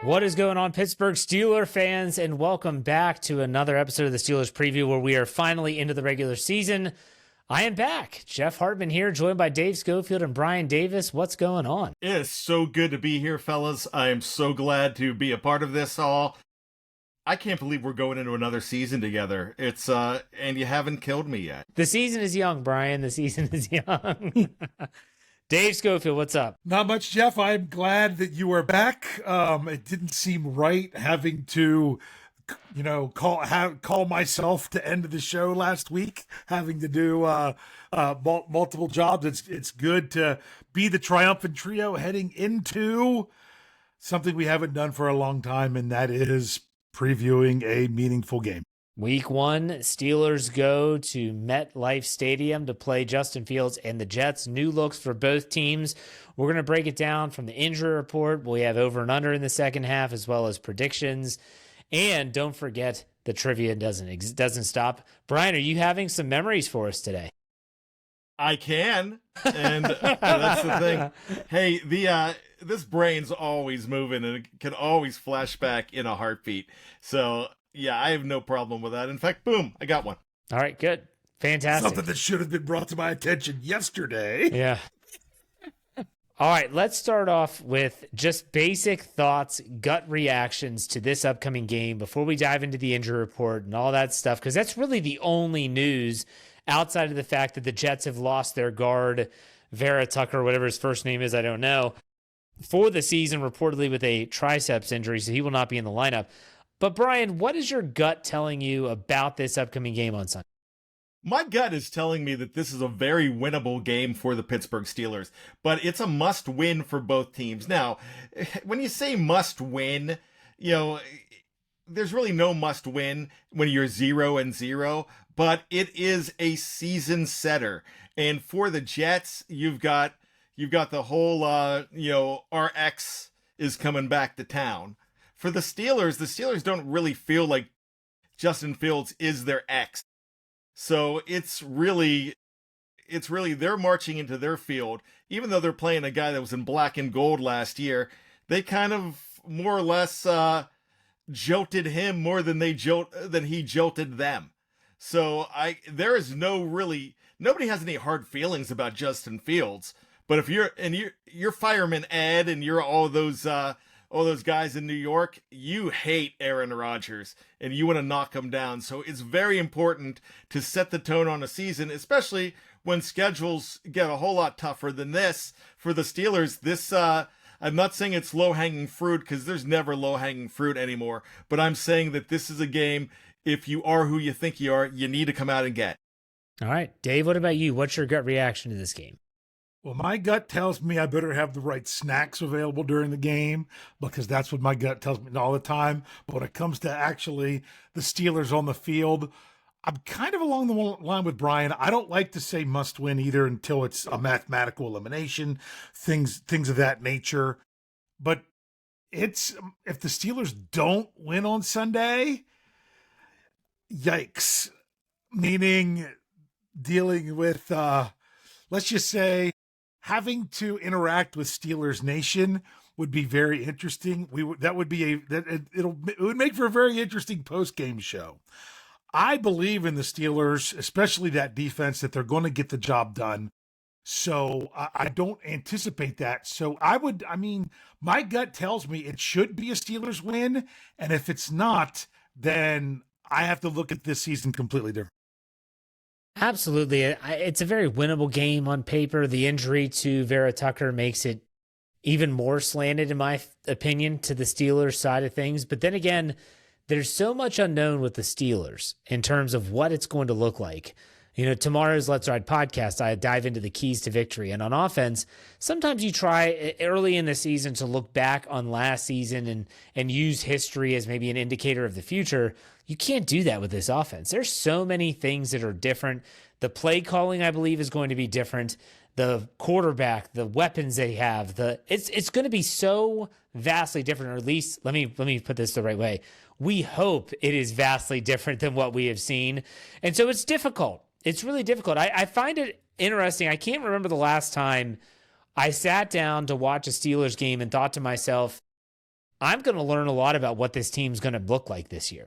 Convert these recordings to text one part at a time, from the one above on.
What is going on, Pittsburgh Steelers fans, and welcome back to another episode of the Steelers Preview, where we are finally into the regular season. I am back. Jeff Hartman here, joined by Dave Schofield and Bryan Davis. What's going on? It is so good to be here, fellas. I am so glad to be a part of this all. I can't believe we're going into another season together. It's and you haven't killed me yet. The season is young, Bryan. The season is young. Dave Schofield, what's up? Not much, Jeff. I'm glad that you are back. It didn't seem right having to, call myself to end the show last week, having to do multiple jobs. It's good to be the triumphant trio heading into something we haven't done for a long time, and that is previewing a meaningful game. Week 1, Steelers go to MetLife Stadium to play Justin Fields and the Jets. New looks for both teams. We're going to break it down from the injury report. We have over and under in the second half, as well as predictions. And don't forget, the trivia doesn't stop. Bryan, are you having some memories for us today? I can, and that's the thing. Hey, this brain's always moving, and it can always flash back in a heartbeat. So yeah, I have no problem with that. In fact, boom, I got one. All right, good. Fantastic. Something that should have been brought to my attention yesterday. Yeah. All right, let's start off with just basic thoughts, gut reactions to this upcoming game before we dive into the injury report and all that stuff, because that's really the only news outside of the fact that the Jets have lost their guard, Vera Tucker, whatever his first name is, I don't know, for the season, reportedly with a triceps injury, so he will not be in the lineup. But Bryan, what is your gut telling you about this upcoming game on Sunday? My gut is telling me that this is a very winnable game for the Pittsburgh Steelers, but it's a must-win for both teams. Now, when you say must-win, there's really no must-win when you're 0-0, but it is a season setter. And for the Jets, you've got the whole, our ex is coming back to town. For the Steelers don't really feel like Justin Fields is their ex. So it's really they're marching into their field. Even though they're playing a guy that was in black and gold last year, they kind of more or less jolted him more than he jolted them. So nobody has any hard feelings about Justin Fields. But if you're Fireman Ed and you're all those guys in New York, you hate Aaron Rodgers and you want to knock him down. So it's very important to set the tone on a season, especially when schedules get a whole lot tougher than this. For the Steelers, I'm not saying it's low-hanging fruit, because there's never low-hanging fruit anymore, but I'm saying that this is a game, if you are who you think you are, you need to come out and get. All right, Dave, what about you? What's your gut reaction to this game? Well, my gut tells me I better have the right snacks available during the game, because that's what my gut tells me all the time. But when it comes to actually the Steelers on the field, I'm kind of along the line with Bryan. I don't like to say must win either until it's a mathematical elimination, things of that nature. But if the Steelers don't win on Sunday, yikes. Meaning dealing with, let's just say, having to interact with Steelers Nation would be very interesting. It would make for a very interesting post-game show. I believe in the Steelers, especially that defense, that they're going to get the job done. So I don't anticipate that. So my gut tells me it should be a Steelers win. And if it's not, then I have to look at this season completely different. Absolutely. It's a very winnable game on paper. The injury to Vera Tucker makes it even more slanted, in my opinion, to the Steelers side of things. But then again, there's so much unknown with the Steelers in terms of what it's going to look like. Tomorrow's Let's Ride podcast, I dive into the keys to victory. And on offense, sometimes you try early in the season to look back on last season and use history as maybe an indicator of the future. You can't do that with this offense. There's so many things that are different. The play calling, I believe, is going to be different. The quarterback, the weapons they have, it's going to be so vastly different, or at least let me put this the right way. We hope it is vastly different than what we have seen. And so it's difficult. It's really difficult. I find it interesting. I can't remember the last time I sat down to watch a Steelers game and thought to myself, I'm going to learn a lot about what this team's going to look like this year,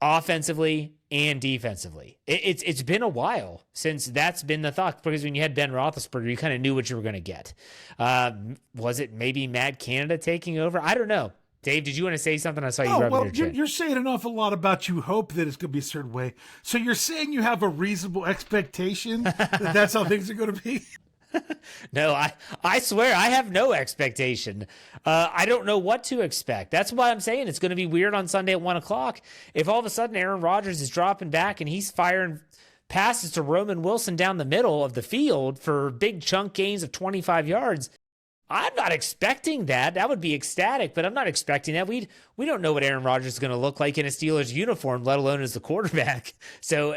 offensively and defensively. It's been a while since that's been the thought, because when you had Ben Roethlisberger, you kind of knew what you were going to get. Was it maybe Matt Canada taking over? I don't know. Dave, did you want to say something? I saw you rubbing your chin. You're saying an awful lot about you hope that it's going to be a certain way. So you're saying you have a reasonable expectation that that's how things are going to be? No, I swear I have no expectation. I don't know what to expect. That's why I'm saying it's going to be weird on Sunday at 1:00. If all of a sudden Aaron Rodgers is dropping back and he's firing passes to Roman Wilson down the middle of the field for big chunk gains of 25 yards, I'm not expecting that. That would be ecstatic, but I'm not expecting that. We don't know what Aaron Rodgers is going to look like in a Steelers uniform, let alone as the quarterback. So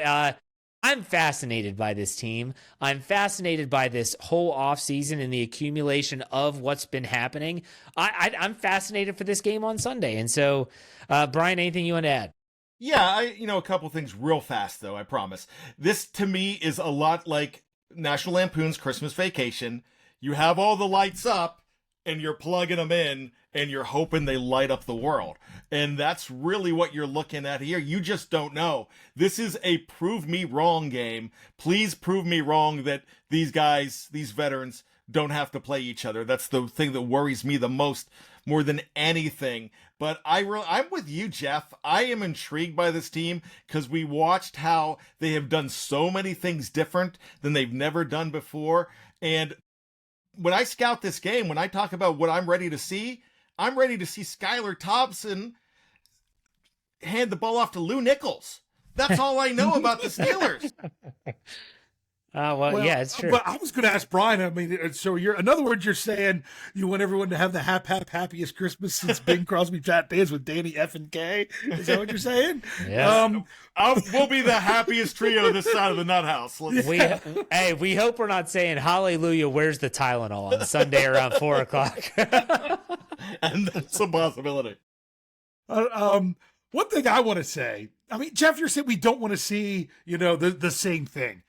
I'm fascinated by this team. I'm fascinated by this whole offseason and the accumulation of what's been happening. I'm fascinated for this game on Sunday. And so, Bryan, anything you want to add? Yeah, a couple things real fast, though, I promise. This, to me, is a lot like National Lampoon's Christmas Vacation. You have all the lights up, and you're plugging them in, and you're hoping they light up the world. And that's really what you're looking at here. You just don't know. This is a prove me wrong game. Please prove me wrong that these guys, these veterans, don't have to play each other. That's the thing that worries me the most, more than anything. But I'm with you, Jeff. I am intrigued by this team because we watched how they have done so many things different than they've never done before. And when I scout this game, when I talk about what I'm ready to see, I'm ready to see Skylar Thompson hand the ball off to Lou Nichols. That's all I know about the Steelers. Well, yeah, it's true. But I was going to ask Bryan. I mean, so in other words, you're saying you want everyone to have the happiest Christmas since Bing Crosby Chat Days with Danny F and K. Is that what you're saying? Yeah. We'll be the happiest trio this side of the nut house. We hope we're not saying hallelujah, where's the Tylenol on Sunday around 4:00. And that's a possibility. One thing I want to say, I mean, Jeff, you're saying we don't want to see, the same thing.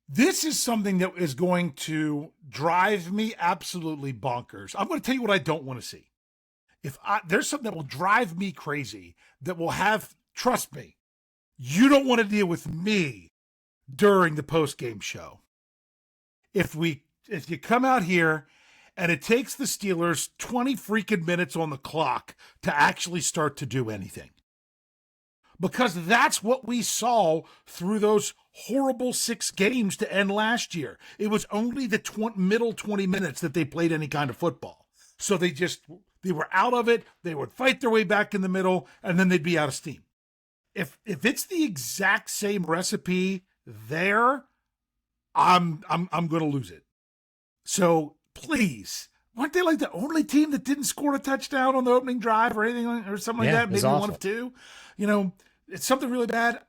This is something that is going to drive me absolutely bonkers. I'm going to tell you what I don't want to see. There's something that will drive me crazy, that will trust me, you don't want to deal with me during the post-game show. If you come out here and it takes the Steelers 20 freaking minutes on the clock to actually start to do anything. Because that's what we saw through those horrible 6 games to end last year. It was only the middle 20 minutes that they played any kind of football. So they were out of it. They would fight their way back in the middle, and then they'd be out of steam. If it's the exact same recipe there, I'm going to lose it. So please, weren't they like the only team that didn't score a touchdown on the opening drive or anything or something like that? Maybe awful. One of two. It's something really bad.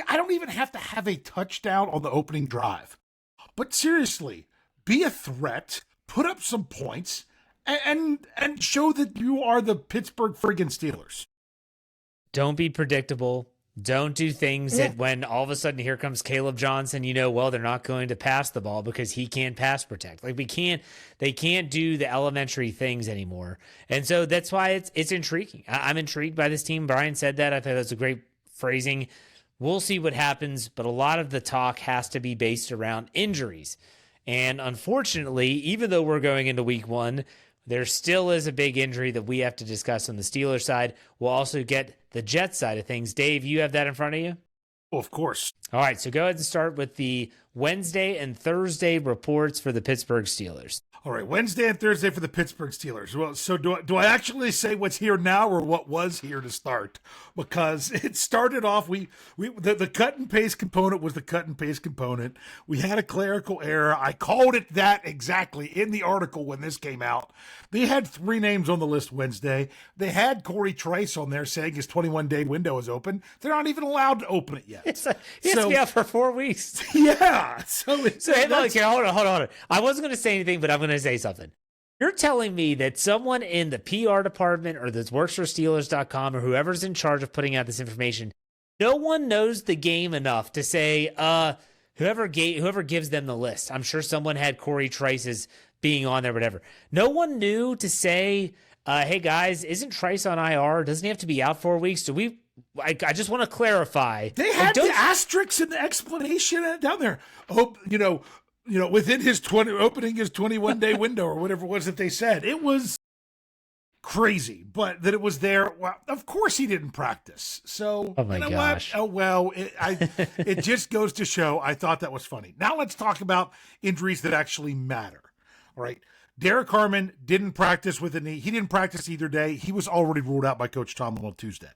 I don't even have to have a touchdown on the opening drive. But seriously, be a threat, put up some points, and show that you are the Pittsburgh friggin' Steelers. Don't be predictable. Don't do things that when all of a sudden here comes Caleb Johnson, they're not going to pass the ball because he can't pass protect. Like they can't do the elementary things anymore. And so that's why it's intriguing. I'm intrigued by this team. Bryan said that. I thought that was a great phrasing. We'll see what happens, but a lot of the talk has to be based around injuries. And unfortunately, even though we're going into week 1, there still is a big injury that we have to discuss on the Steelers side. We'll also get the Jets side of things. Dave, you have that in front of you? Well, of course. All right, so go ahead and start with the Wednesday and Thursday reports for the Pittsburgh Steelers. All right, Wednesday and Thursday for the Pittsburgh Steelers. Well, so do I actually say what's here now or what was here to start? Because it started off, the cut and paste component was the cut and paste component. We had a clerical error. I called it that exactly in the article when this came out. They had 3 names on the list Wednesday. They had Corey Trice on there saying his 21-day window is open. They're not even allowed to open it yet. He has to be out for 4 weeks. Yeah. Hold on. I wasn't going to say anything, but I'm going to say something. You're telling me that someone in the PR department or that works for Steelers.com or whoever's in charge of putting out this information, no one knows the game enough to say, whoever gives them the list. I'm sure someone had Corey Trice's being on there, whatever. No one knew to say, Hey guys, isn't Trice on IR? Doesn't he have to be out 4 weeks? I just want to clarify. They had the asterisks in the explanation down there. Oh, within his opening his 21-day window or whatever it was that they said. It was crazy, but that it was there. Well, of course he didn't practice. So, oh my gosh. What? Oh, well, it just goes to show. I thought that was funny. Now let's talk about injuries that actually matter. All right. Derek Harmon didn't practice with a knee. He didn't practice either day. He was already ruled out by Coach Tomlin on Tuesday.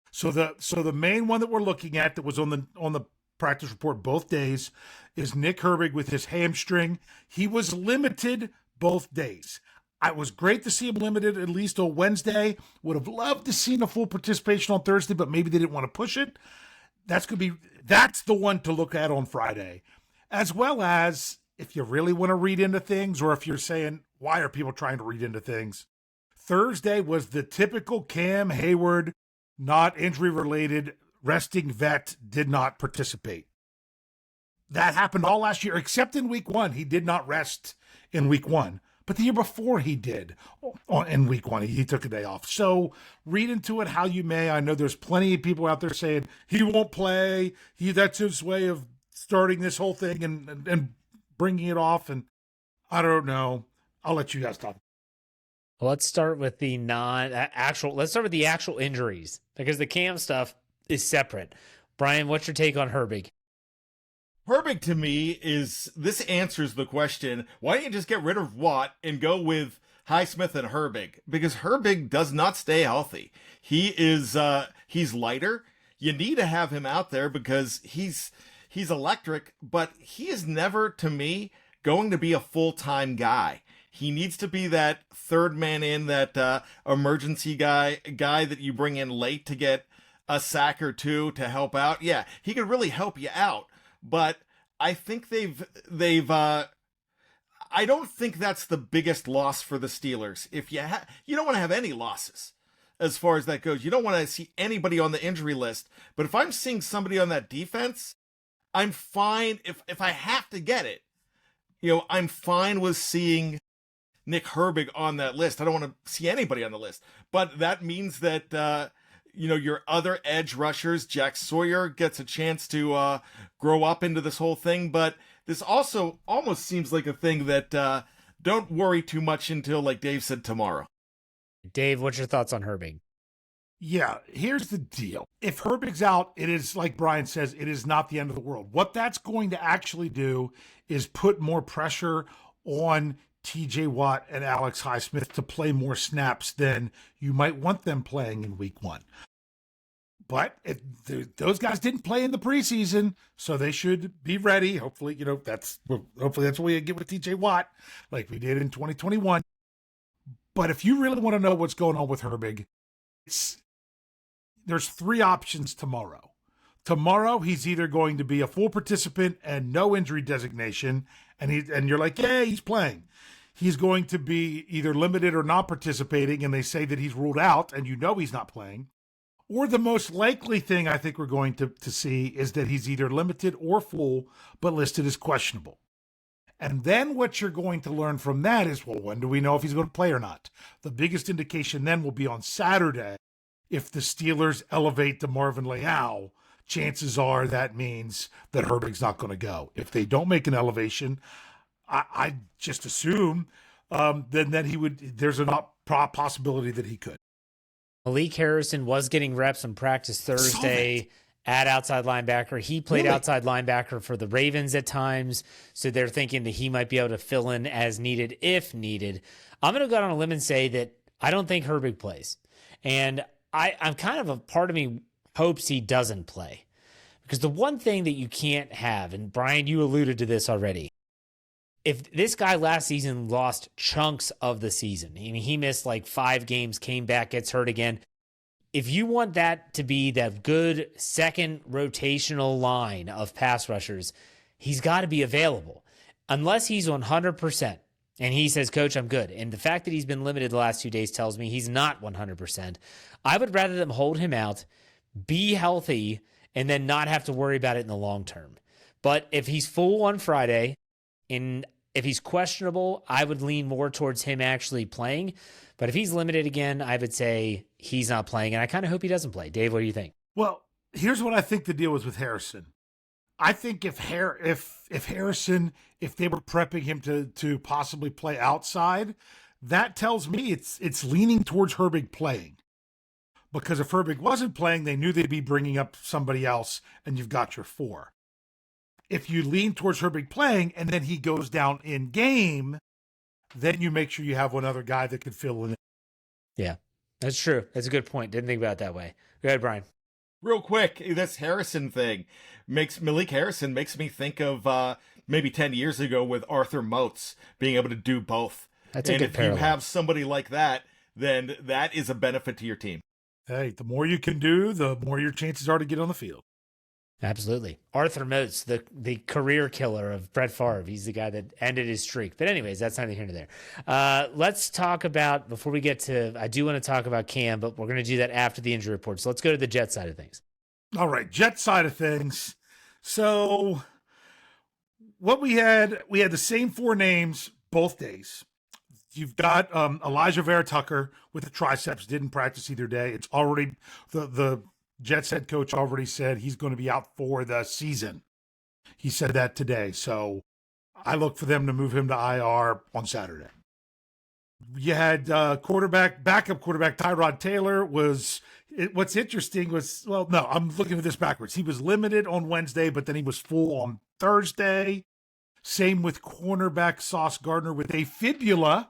So the main one that we're looking at that was on the practice report both days is Nick Herbig with his hamstring. He was limited both days. It was great to see him limited at least on Wednesday. Would have loved to see a full participation on Thursday, but maybe they didn't want to push it. That's the one to look at on Friday, as well as if you really want to read into things, or if you're saying, why are people trying to read into things? Thursday was the typical Cam Heyward, not injury related, resting vet, did not participate. That happened all last year, except in week 1. He did not rest in week 1. But the year before he did, in week 1, he took a day off. So read into it how you may. I know there's plenty of people out there saying he won't play. That's his way of starting this whole thing and bringing it off. And I don't know. I'll let you guys talk. Well, let's start with the actual injuries, because the Cam stuff is separate. Bryan, what's your take on Herbig? Herbig to me this answers the question, why don't you just get rid of Watt and go with Highsmith and Herbig? Because Herbig does not stay healthy. He's lighter. You need to have him out there because he's electric, but he is never, to me, going to be a full-time guy. He needs to be that third man in, that emergency guy that you bring in late to get a sack or two to help out. Yeah, he could really help you out, but I think I don't think that's the biggest loss for the Steelers. If you don't want to have any losses as far as that goes. You don't want to see anybody on the injury list. But if I'm seeing somebody on that defense, I'm fine. If I have to get it, I'm fine with seeing Nick Herbig on that list. I don't want to see anybody on the list. But that means that your other edge rushers, Jack Sawyer, gets a chance to grow up into this whole thing. But this also almost seems like a thing that don't worry too much until, like Dave said, tomorrow. Dave, what's your thoughts on Herbig? Yeah, here's the deal. If Herbig's out, it is, like Bryan says, it is not the end of the world. What that's going to actually do is put more pressure on TJ Watt and Alex Highsmith to play more snaps than you might want them playing in week 1. But if those guys didn't play in the preseason, so they should be ready. Hopefully, that's what we get with TJ Watt, like we did in 2021. But if you really want to know what's going on with Herbig, there's 3 options tomorrow. Tomorrow, he's either going to be a full participant and no injury designation, and you're like, yeah, he's playing. He's going to be either limited or not participating, and they say that he's ruled out, and he's not playing. Or the most likely thing I think we're going to see is that he's either limited or full, but listed as questionable. And then what you're going to learn from that is, well, when do we know if he's going to play or not? The biggest indication then will be on Saturday. If the Steelers elevate to Marvin Leal, chances are that means that Herbig's not going to go. If they don't make an elevation, I just assume then that he would. There's a possibility that he could. Malik Harrison was getting reps in practice Thursday at outside linebacker. He played outside linebacker for the Ravens at times, so they're thinking that he might be able to fill in as needed if needed. I'm going to go out on a limb and say that I don't think Herbig plays. And I'm kind of a part of me hopes he doesn't play. Because the one thing that you can't have, and Bryan, you alluded to this already, if this guy last season lost chunks of the season, I mean, he missed like 5 games, came back, gets hurt again. If you want that to be that good second rotational line of pass rushers, he's got to be available. Unless he's 100% and he says, Coach, I'm good. And the fact that he's been limited the last 2 days tells me he's not 100%. I would rather them hold him out, be healthy, and then not have to worry about it in the long term. But if he's full on Friday, and if he's questionable, I would lean more towards him actually playing. But if he's limited again, I would say he's not playing, and I kind of hope he doesn't play. Dave, what do you think? Well, here's what I think the deal was with Harrison. I think if Harrison, if they were prepping him to possibly play outside, that tells me it's leaning towards Herbig playing. Because if Herbig wasn't playing, they knew they'd be bringing up somebody else, and you've got your 4. If you lean towards Herbig playing and then he goes down in game, then you make sure you have one other guy that can fill in. Yeah, that's true. That's a good point. Didn't think about it that way. Go ahead, Bryan. Real quick, this Harrison thing Malik Harrison makes me think of maybe 10 years ago with Arthur Moats being able to do both. That's a good parallel. And if you have somebody like that, then that is a benefit to your team. Hey, the more you can do, the more your chances are to get on the field. Absolutely. Arthur Moats, the career killer of Brett Favre. He's the guy that ended his streak. But anyways, that's neither here nor there. Let's talk about, before we get to, I do want to talk about Cam, but we're going to do that after the injury report. So let's go to the Jet side of things. All right, Jet side of things. So what we had the same 4 names both days. You've got Elijah Vera Tucker with the triceps, didn't practice either day. It's already, the Jets head coach already said he's going to be out for the season. He said that today. So I look for them to move him to IR on Saturday. You had backup quarterback Tyrod Taylor what's interesting was, well, no, I'm looking at this backwards. He was limited on Wednesday, but then he was full on Thursday. Same with cornerback Sauce Gardner with a fibula.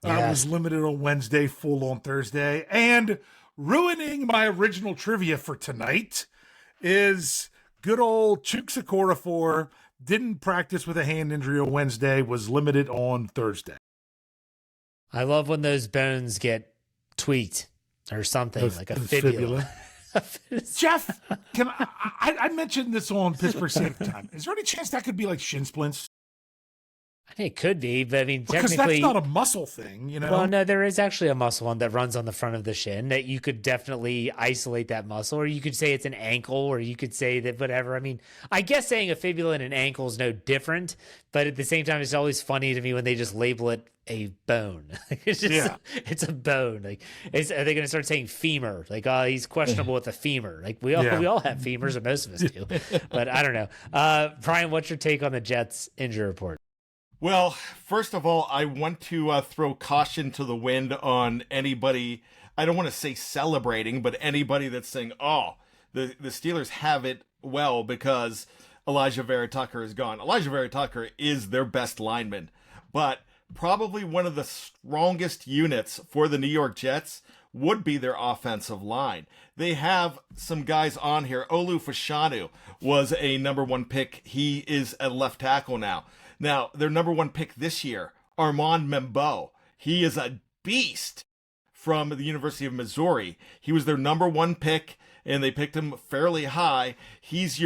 Was limited on Wednesday, full on Thursday. And ruining my original trivia for tonight is good old Chuksa Okorafor. Didn't practice with a hand injury on Wednesday, was limited on Thursday. I love when those bones get tweaked or something, like a fibula. Jeff, can I mentioned this on Pittsburgh Safety Time. Is there any chance that could be like shin splints? I think it could be, but I mean, because technically, that's not a muscle thing, you know. Well, no, there is actually a muscle one that runs on the front of the shin that you could definitely isolate that muscle, or you could say it's an ankle, or you could say that whatever. I mean, I guess saying a fibula and an ankle is no different, but at the same time, it's always funny to me when they just label it a bone. It's just, it's a bone. Like, are they going to start saying femur? Like, oh, he's questionable with a femur. Like we all have femurs, or most of us do, but I don't know. Bryan, what's your take on the Jets injury report? Well, first of all, I want to throw caution to the wind on anybody, I don't want to say celebrating, but anybody that's saying, oh, the Steelers have it well because Elijah Vera Tucker is gone. Elijah Vera Tucker is their best lineman, but probably one of the strongest units for the New York Jets would be their offensive line. They have some guys on here. Olu Fashanu was a number 1 pick. He is a left tackle now. Now, their number 1 pick this year, Armand Membo. He is a beast from the University of Missouri. He was their number 1 pick, and they picked him fairly high. He's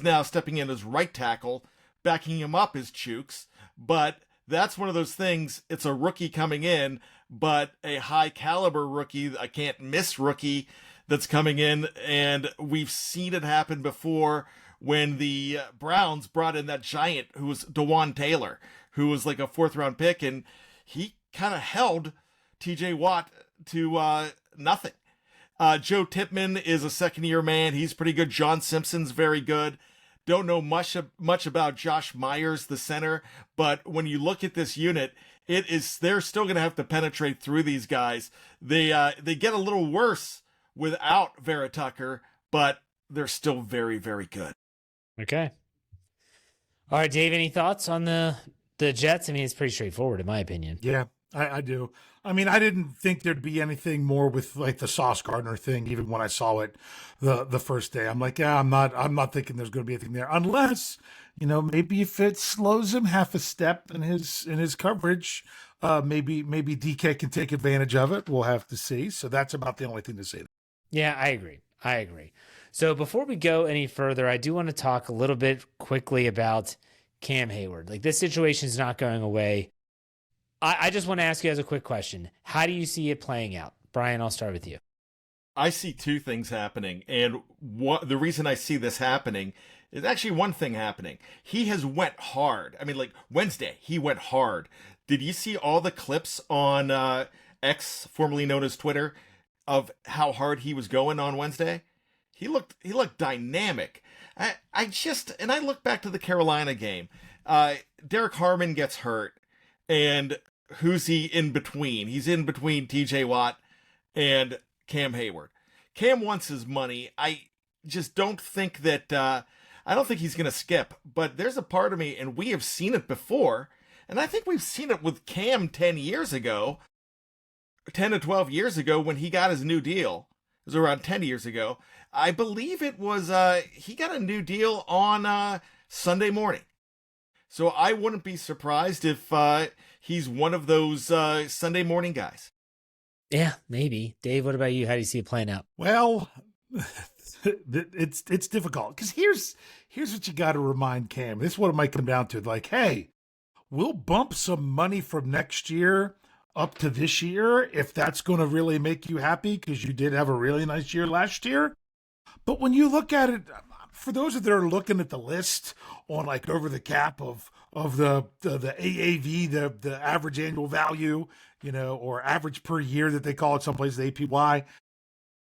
now stepping in as right tackle. Backing him up is Chooks. But that's one of those things. It's a rookie coming in, but a high caliber rookie, a can't miss rookie that's coming in. And we've seen it happen before when the Browns brought in that giant who was DeJuan Taylor, who was like a 4th round pick, and he kind of held TJ Watt to nothing. Joe Tippmann is a 2nd-year man. He's pretty good. John Simpson's very good. Don't know much about Josh Myers, the center, but when you look at this unit, they're still going to have to penetrate through these guys. They get a little worse without Vera Tucker, but they're still very, very good. Okay. All right, Dave, any thoughts on the Jets? I mean, it's pretty straightforward in my opinion. Yeah, I do. I mean, I didn't think there'd be anything more with like the Sauce Gardner thing, even when I saw it the first day. I'm like, yeah, I'm not thinking there's going to be anything there, unless, you know, maybe if it slows him half a step in his coverage, maybe DK can take advantage of it. We'll have to see. So that's about the only thing to say. Yeah, I agree. So before we go any further, I do want to talk a little bit quickly about Cam Heyward. Like, this situation is not going away. I just want to ask you guys a quick question. How do you see it playing out? Bryan, I'll start with you. I see 2 things happening. And the reason I see this happening is actually one thing happening. He has went hard. I mean, like Wednesday, he went hard. Did you see all the clips on X, formerly known as Twitter, of how hard he was going on Wednesday. He looked dynamic. I look back to the Carolina game. Derek Harmon gets hurt, and who's he in between? He's in between TJ Watt and Cam Heyward. Cam wants his money. I just don't think that, I don't think he's going to skip, but there's a part of me, and we have seen it before, and I think we've seen it with Cam 10 to 12 years ago when he got his new deal. It was around 10 years ago. I believe it was, he got a new deal on Sunday morning. So I wouldn't be surprised if he's one of those Sunday morning guys. Yeah, maybe. Dave, what about you? How do you see it playing out? Well, it's difficult because here's what you got to remind Cam. This is what it might come down to. Like, hey, we'll bump some money from next year up to this year if that's going to really make you happy because you did have a really nice year last year. But when you look at it, for those that are looking at the list on like over the cap of the AAV, the average annual value, or average per year that they call it someplace, the APY,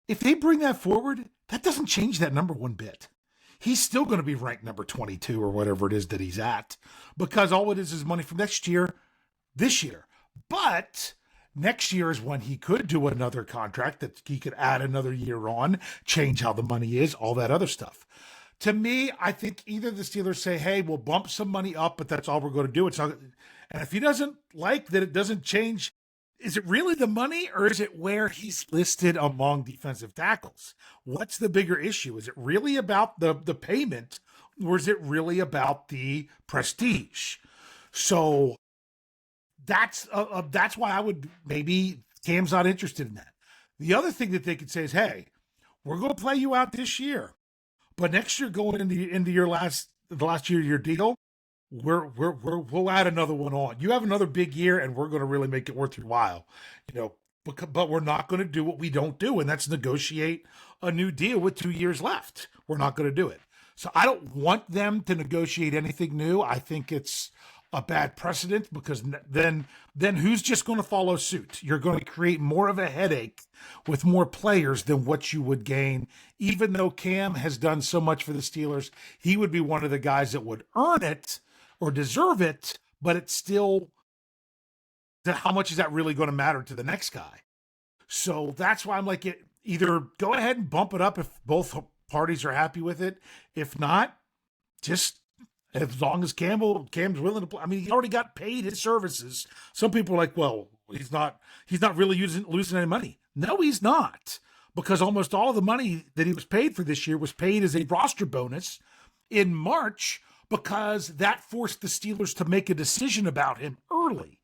if they bring that forward, that doesn't change that number one bit. He's still going to be ranked number 22 or whatever it is that he's at because all it is money from next year, this year. But next year is when he could do another contract that he could add another year on, change how the money is, all that other stuff. To me, I think either the Steelers say, hey, we'll bump some money up, but that's all we're going to do. And if he doesn't like that it doesn't change, is it really the money or is it where he's listed among defensive tackles? What's the bigger issue? Is it really about the payment or is it really about the prestige? So that's why I would maybe Cam's not interested in that. The other thing that they could say is, hey, we're going to play you out this year, but next year going into your the last year of your deal, we'll add another one on. You have another big year, and we're going to really make it worth your while, But we're not going to do what we don't do, and that's negotiate a new deal with 2 years left. We're not going to do it. So I don't want them to negotiate anything new. I think it's a bad precedent because then who's just going to follow suit? You're going to create more of a headache with more players than what you would gain. Even though Cam has done so much for the Steelers, he would be one of the guys that would earn it or deserve it, but it's still, how much is that really going to matter to the next guy? So that's why I'm like, either go ahead and bump it up if both parties are happy with it. If not, just as long as Cam's willing to play. I mean, he already got paid his services. Some people are like, well, he's not really losing any money. No, he's not, because almost all the money that he was paid for this year was paid as a roster bonus in March, because that forced the Steelers to make a decision about him early.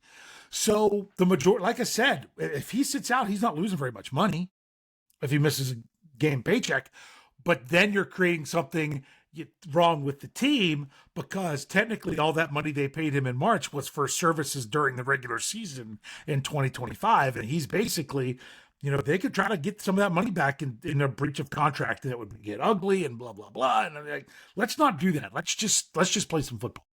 So the majority, like I said, if he sits out, he's not losing very much money if he misses a game paycheck. But then you're creating something wrong with the team, because technically all that money they paid him in March was for services during the regular season in 2025. And he's basically, they could try to get some of that money back in a breach of contract, and it would get ugly and blah, blah, blah. And I'm like, let's not do that. Let's just play some football.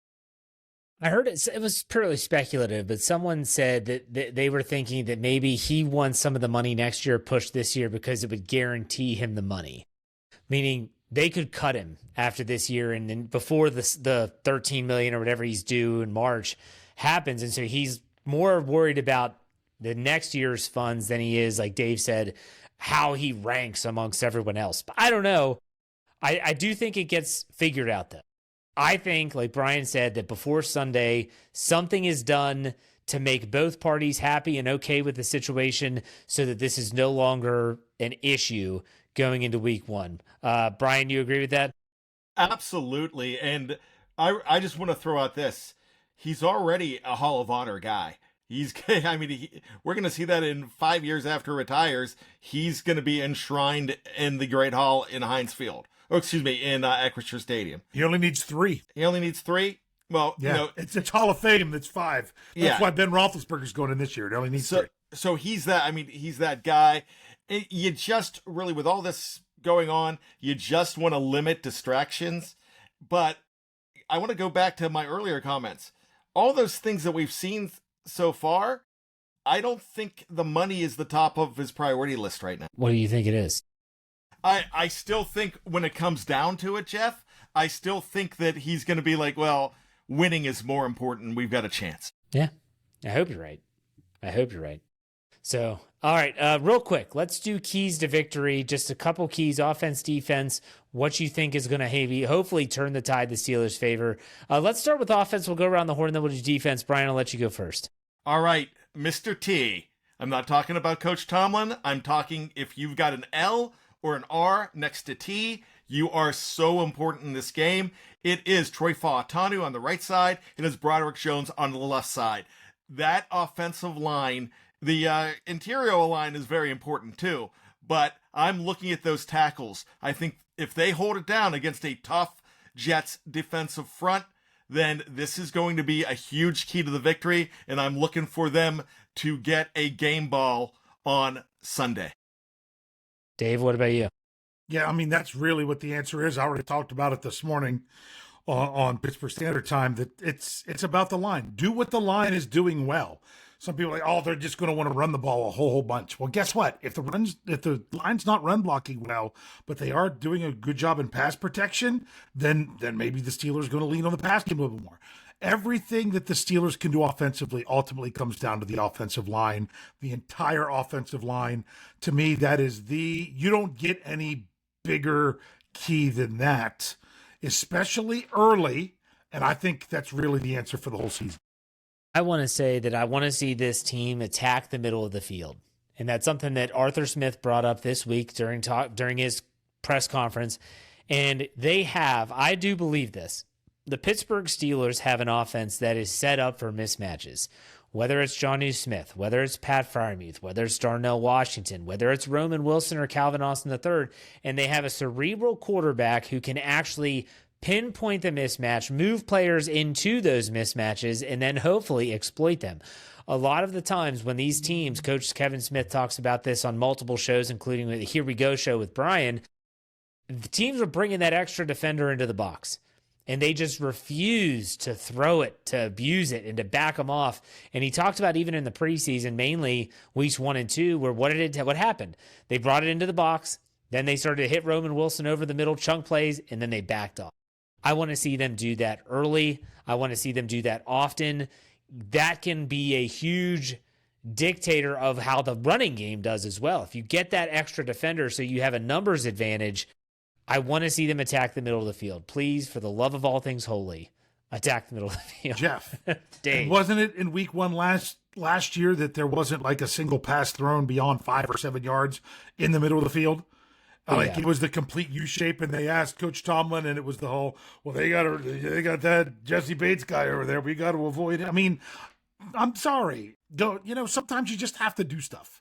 I heard it was purely speculative, but someone said that they were thinking that maybe he wants some of the money next year pushed this year because it would guarantee him the money, meaning they could cut him after this year, and then before the $13 million or whatever he's due in March happens. And so he's more worried about the next year's funds than he is, like Dave said, how he ranks amongst everyone else. But I don't know. I do think it gets figured out, though. I think, like Bryan said, that before Sunday, something is done to make both parties happy and okay with the situation so that this is no longer an issue going into week one. Bryan, you agree with that? Absolutely. And I just want to throw out this. He's already a Hall of Honor guy. We're going to see that in 5 years after he retires. He's going to be enshrined in the Great Hall in Heinz Field. In Acrisure Stadium. He only needs 3. He only needs 3? Well, yeah, it's Hall of Fame that's 5. That's why Ben Roethlisberger's going in this year. It only needs 3. So he's that guy. You just really, with all this going on, you just want to limit distractions. But I want to go back to my earlier comments. All those things that we've seen so far I don't think the money is the top of his priority list right now. What do you think it is? I still think when it comes down to it, Jeff, I still think that he's going to be like, well, winning is more important. We've got a chance. Yeah, I hope you're right. I hope you're right. So, all right, real quick, let's do keys to victory. Just a couple keys, offense, defense, what you think is going to hopefully turn the tide the Steelers' favor. Let's start with offense. We'll go around the horn, then we'll do defense. Bryan, I'll let you go first. All right, Mr. T. I'm not talking about Coach Tomlin. I'm talking if you've got an L or an R next to T, you are so important in this game. It is Troy Fautanu on the right side. It is Broderick Jones on the left side. That offensive line, the interior line is very important too, but I'm looking at those tackles. I think if they hold it down against a tough Jets defensive front, then this is going to be a huge key to the victory, and I'm looking for them to get a game ball on Sunday. Dave, what about you? Yeah, I mean, that's really what the answer is. I already talked about it this morning on Pittsburgh Standard Time, that it's about the line. Do what the line is doing well. Some people are like, oh, they're just going to want to run the ball a whole bunch. Well, guess what? If the line's not run blocking well, but they are doing a good job in pass protection, then maybe the Steelers are going to lean on the pass game a little bit more. Everything that the Steelers can do offensively ultimately comes down to the offensive line, the entire offensive line. To me, that is you don't get any bigger key than that, especially early. And I think that's really the answer for the whole season. I want to say that I want to see this team attack the middle of the field. And that's something that Arthur Smith brought up this week during his press conference. And I do believe this. The Pittsburgh Steelers have an offense that is set up for mismatches. Whether it's Jonnu Smith, whether it's Pat Freiermuth, whether it's Darnell Washington, whether it's Roman Wilson or Calvin Austin III, and they have a cerebral quarterback who can actually pinpoint the mismatch, move players into those mismatches, and then hopefully exploit them. A lot of the times when these teams, Coach Kevin Smith talks about this on multiple shows, including the Here We Go show with Bryan, the teams are bringing that extra defender into the box. And they just refuse to throw it, to abuse it, and to back them off. And he talked about even in the preseason, mainly weeks 1 and 2, where what happened? They brought it into the box, then they started to hit Roman Wilson over the middle, chunk plays, and then they backed off. I want to see them do that early. I want to see them do that often. That can be a huge dictator of how the running game does as well. If you get that extra defender so you have a numbers advantage, I want to see them attack the middle of the field. Please, for the love of all things holy, attack the middle of the field. Jeff, Dave. Wasn't it in week 1 last year that there wasn't like a single pass thrown beyond 5 or 7 yards in the middle of the field? It was the complete U shape, and they asked Coach Tomlin, and it was the whole, well, they got that Jesse Bates guy over there. We got to avoid it. I mean, I'm sorry. Sometimes you just have to do stuff.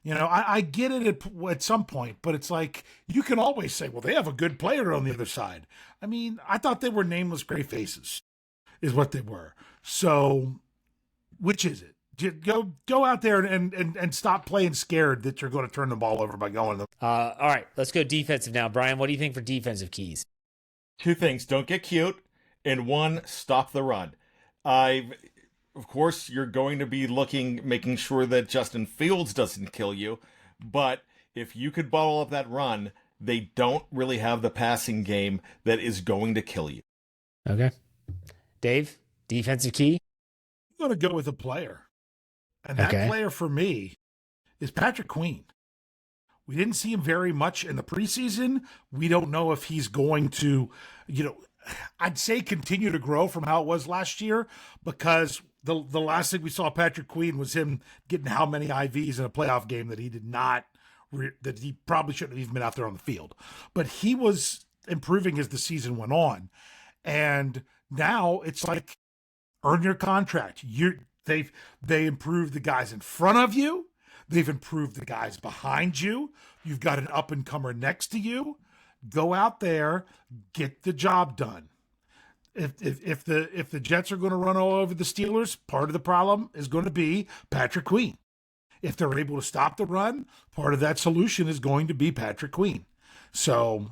I get it at some point, but it's like you can always say, well, they have a good player on the other side. I mean, I thought they were nameless gray faces is what they were. So which is it? Go out there and stop playing scared that you're going to turn the ball over by going. All right, let's go defensive now. Bryan, what do you think for defensive keys? 2 things. Don't get cute. And 1, stop the run. Of course, you're going to be making sure that Justin Fields doesn't kill you. But if you could bottle up that run, they don't really have the passing game that is going to kill you. Okay. Dave, defensive key? I'm going to go with a player. And that player for me is Patrick Queen. We didn't see him very much in the preseason. We don't know if he's going to, I'd say continue to grow from how it was last year, because the last thing we saw Patrick Queen was him getting how many IVs in a playoff game that he did not, that he probably shouldn't have even been out there on the field. But he was improving as the season went on. And now it's like, earn your contract. They improved the guys in front of you. They've improved the guys behind you. You've got an up-and-comer next to you. Go out there, get the job done. If the Jets are going to run all over the Steelers, part of the problem is going to be Patrick Queen. If they're able to stop the run, part of that solution is going to be Patrick Queen. So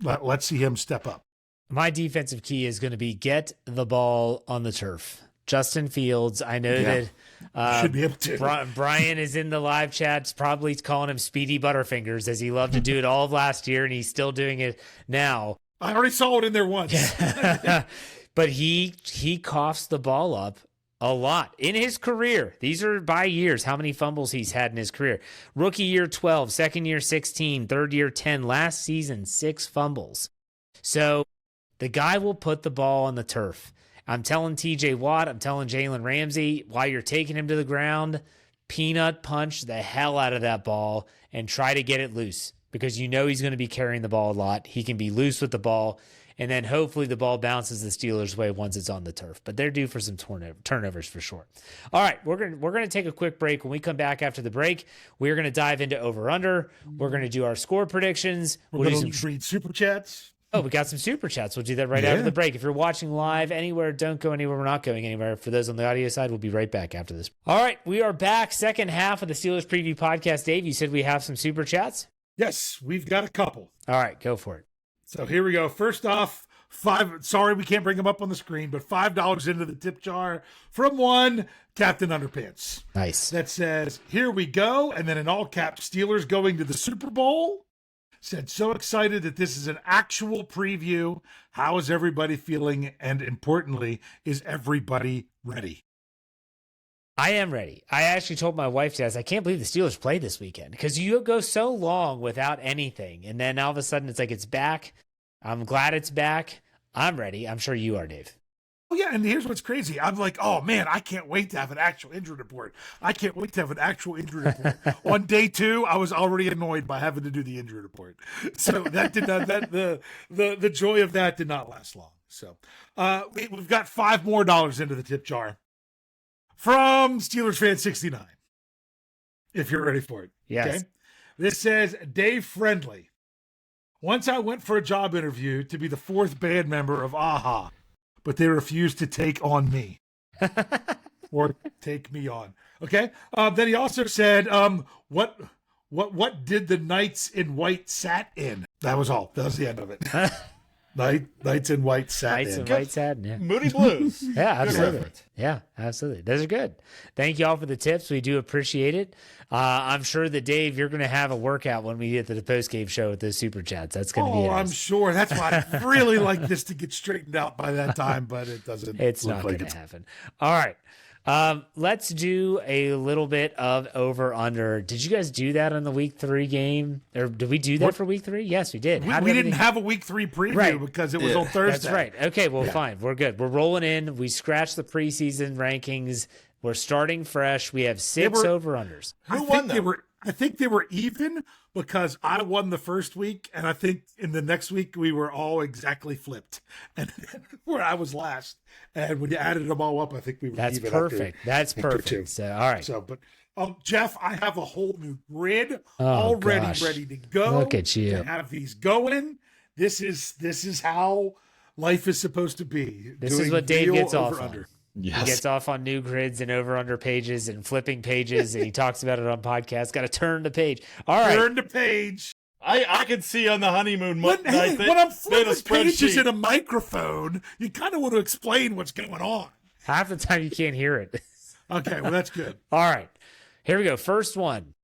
let's see him step up. My defensive key is going to be get the ball on the turf. Justin Fields. I know that Should be able to. Bryan is in the live chats, probably calling him Speedy Butterfingers, as he loved to do it all of last year, and he's still doing it now. I already saw it in there once. But he coughs the ball up a lot in his career. These are by years, how many fumbles he's had in his career. Rookie year 12, second year 16, third year 10, last season 6 fumbles. So the guy will put the ball on the turf. I'm telling TJ Watt, I'm telling Jalen Ramsey, while you're taking him to the ground, peanut punch the hell out of that ball and try to get it loose, because you know he's going to be carrying the ball a lot. He can be loose with the ball, and then hopefully the ball bounces the Steelers' way once it's on the turf. But they're due for some turnovers for sure. All right, we're going to take a quick break. When we come back after the break, we're going to dive into over-under. We're going to do our score predictions. We'll do some read super chats. Oh, we got some super chats. We'll do that right after the break. If you're watching live anywhere, don't go anywhere. We're not going anywhere. For those on the audio side, we'll be right back after this. All right, we are back. Second half of the Steelers Preview Podcast. Dave, you said we have some super chats? Yes, we've got a couple. All right, go for it. So here we go. First off, sorry we can't bring them up on the screen, but $5 into the tip jar from one Captain Underpants. Nice. That says, here we go. And then in all caps, Steelers going to the Super Bowl. Said, so excited that this is an actual preview. How is everybody feeling? And importantly, is everybody ready? I am ready. I actually told my wife today, I can't believe the Steelers played this weekend, because you go so long without anything. And then all of a sudden it's like, it's back. I'm glad it's back. I'm ready. I'm sure you are, Dave. Oh, yeah, and here's what's crazy. I'm like, oh, man, I can't wait to have an actual injury report. On day 2, I was already annoyed by having to do the injury report. So that did not, the joy of that did not last long. So we've got $5 more into the tip jar from Steelers Fan 69, if you're ready for it. Yes. Okay? This says, Dave Friendly. Once I went for a job interview to be the 4th band member of AHA, but they refused to take on me or take me on. Okay. Then he also said, what did the Knights in White sat in? That was all. That was the end of it. Knights in White sat Knights in. in White sat in, yeah. Moody Blues. Yeah, absolutely. reference. Yeah, absolutely. Those are good. Thank you all for the tips. We do appreciate it. I'm sure that, Dave, you're going to have a workout when we get to the post-game show with those super chats. That's going to be I'm sure. That's why I really like this to get straightened out by that time, but it doesn't. It's not going to happen. All right. Let's do a little bit of over-under. Did you guys do that on the week 3 game? Or did we do that for week 3? Yes, we did. We didn't have a week 3 preview because it was on Thursday. That's right. Okay, well, fine. We're good. We're rolling in. We scratched the preseason rankings. We're starting fresh. We have 6 over-underers. Who won them? I think they were even because I won the first week, and I think in the next week we were all exactly flipped, and where I was last. And when you added them all up, I think we were That's even. Perfect. That's perfect. So, all right. So, but Jeff, I have a whole new grid gosh. ready to go. Look at you. To have these going. This is how life is supposed to be. This is what Dave gets off on. Under. Yes. He gets off on new grids and over-under pages and flipping pages, and he talks about it on podcasts. Got to turn the page. All right. Turn the page. I can see on the honeymoon When I'm flipping pages spreadsheet. in a microphone, you kind of want to explain what's going on. Half the time you can't hear it. Okay, well, that's good. All right. Here we go. First one.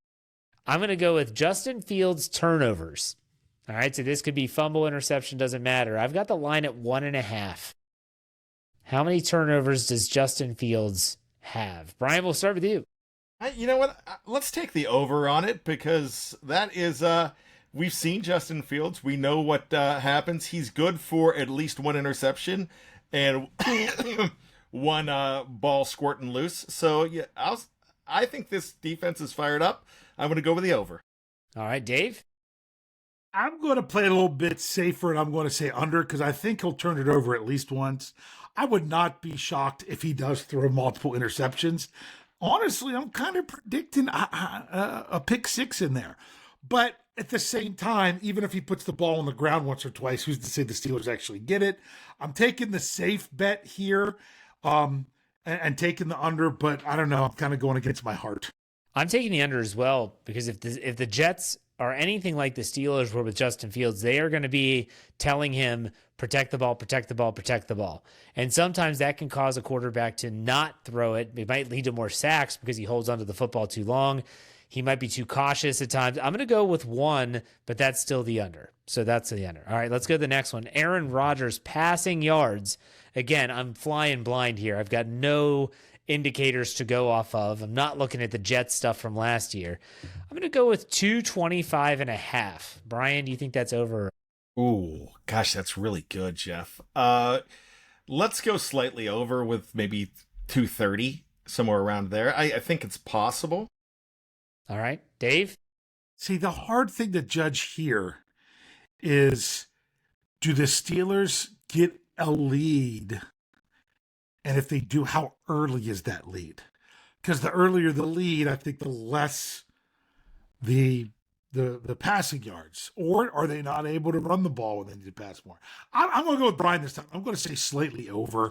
I'm going to go with Justin Fields turnovers. All right. So this could be fumble, interception, doesn't matter. I've got the line at 1.5. How many turnovers does Justin Fields have? Bryan, we'll start with you. You know what? Let's take the over on it, because that is, we've seen Justin Fields. We know what happens. He's good for at least 1 interception and 1 ball squirting loose. So yeah, I think this defense is fired up. I'm going to go with the over. All right, Dave? I'm going to play a little bit safer, and I'm going to say under, because I think he'll turn it over at least once. I would not be shocked if he does throw multiple interceptions. Honestly, I'm kind of predicting a pick 6 in there. But at the same time, even if he puts the ball on the ground once or twice, who's to say the Steelers actually get it? I'm taking the safe bet here and taking the under, but I don't know. I'm kind of going against my heart. I'm taking the under as well, because if the Jets are anything like the Steelers were with Justin Fields, they are going to be telling him, protect the ball, protect the ball, protect the ball. And sometimes that can cause a quarterback to not throw it. It might lead to more sacks because he holds onto the football too long. He might be too cautious at times. I'm going to go with 1, but that's still the under. So that's the under. All right, let's go to the next one. Aaron Rodgers passing yards. Again, I'm flying blind here. I've got no indicators to go off of. I'm not looking at the Jets stuff from last year. I'm going to go with 225.5. Bryan, do you think that's over? Ooh, gosh, that's really good, Jeff. Let's go slightly over with maybe 230, somewhere around there. I think it's possible. All right, Dave? See, the hard thing to judge here is, do the Steelers get a lead? And if they do, how early is that lead? Because the earlier the lead, I think the less the passing yards. Or are they not able to run the ball when they need to pass more? I'm going to go with Bryan this time. I'm going to say slightly over.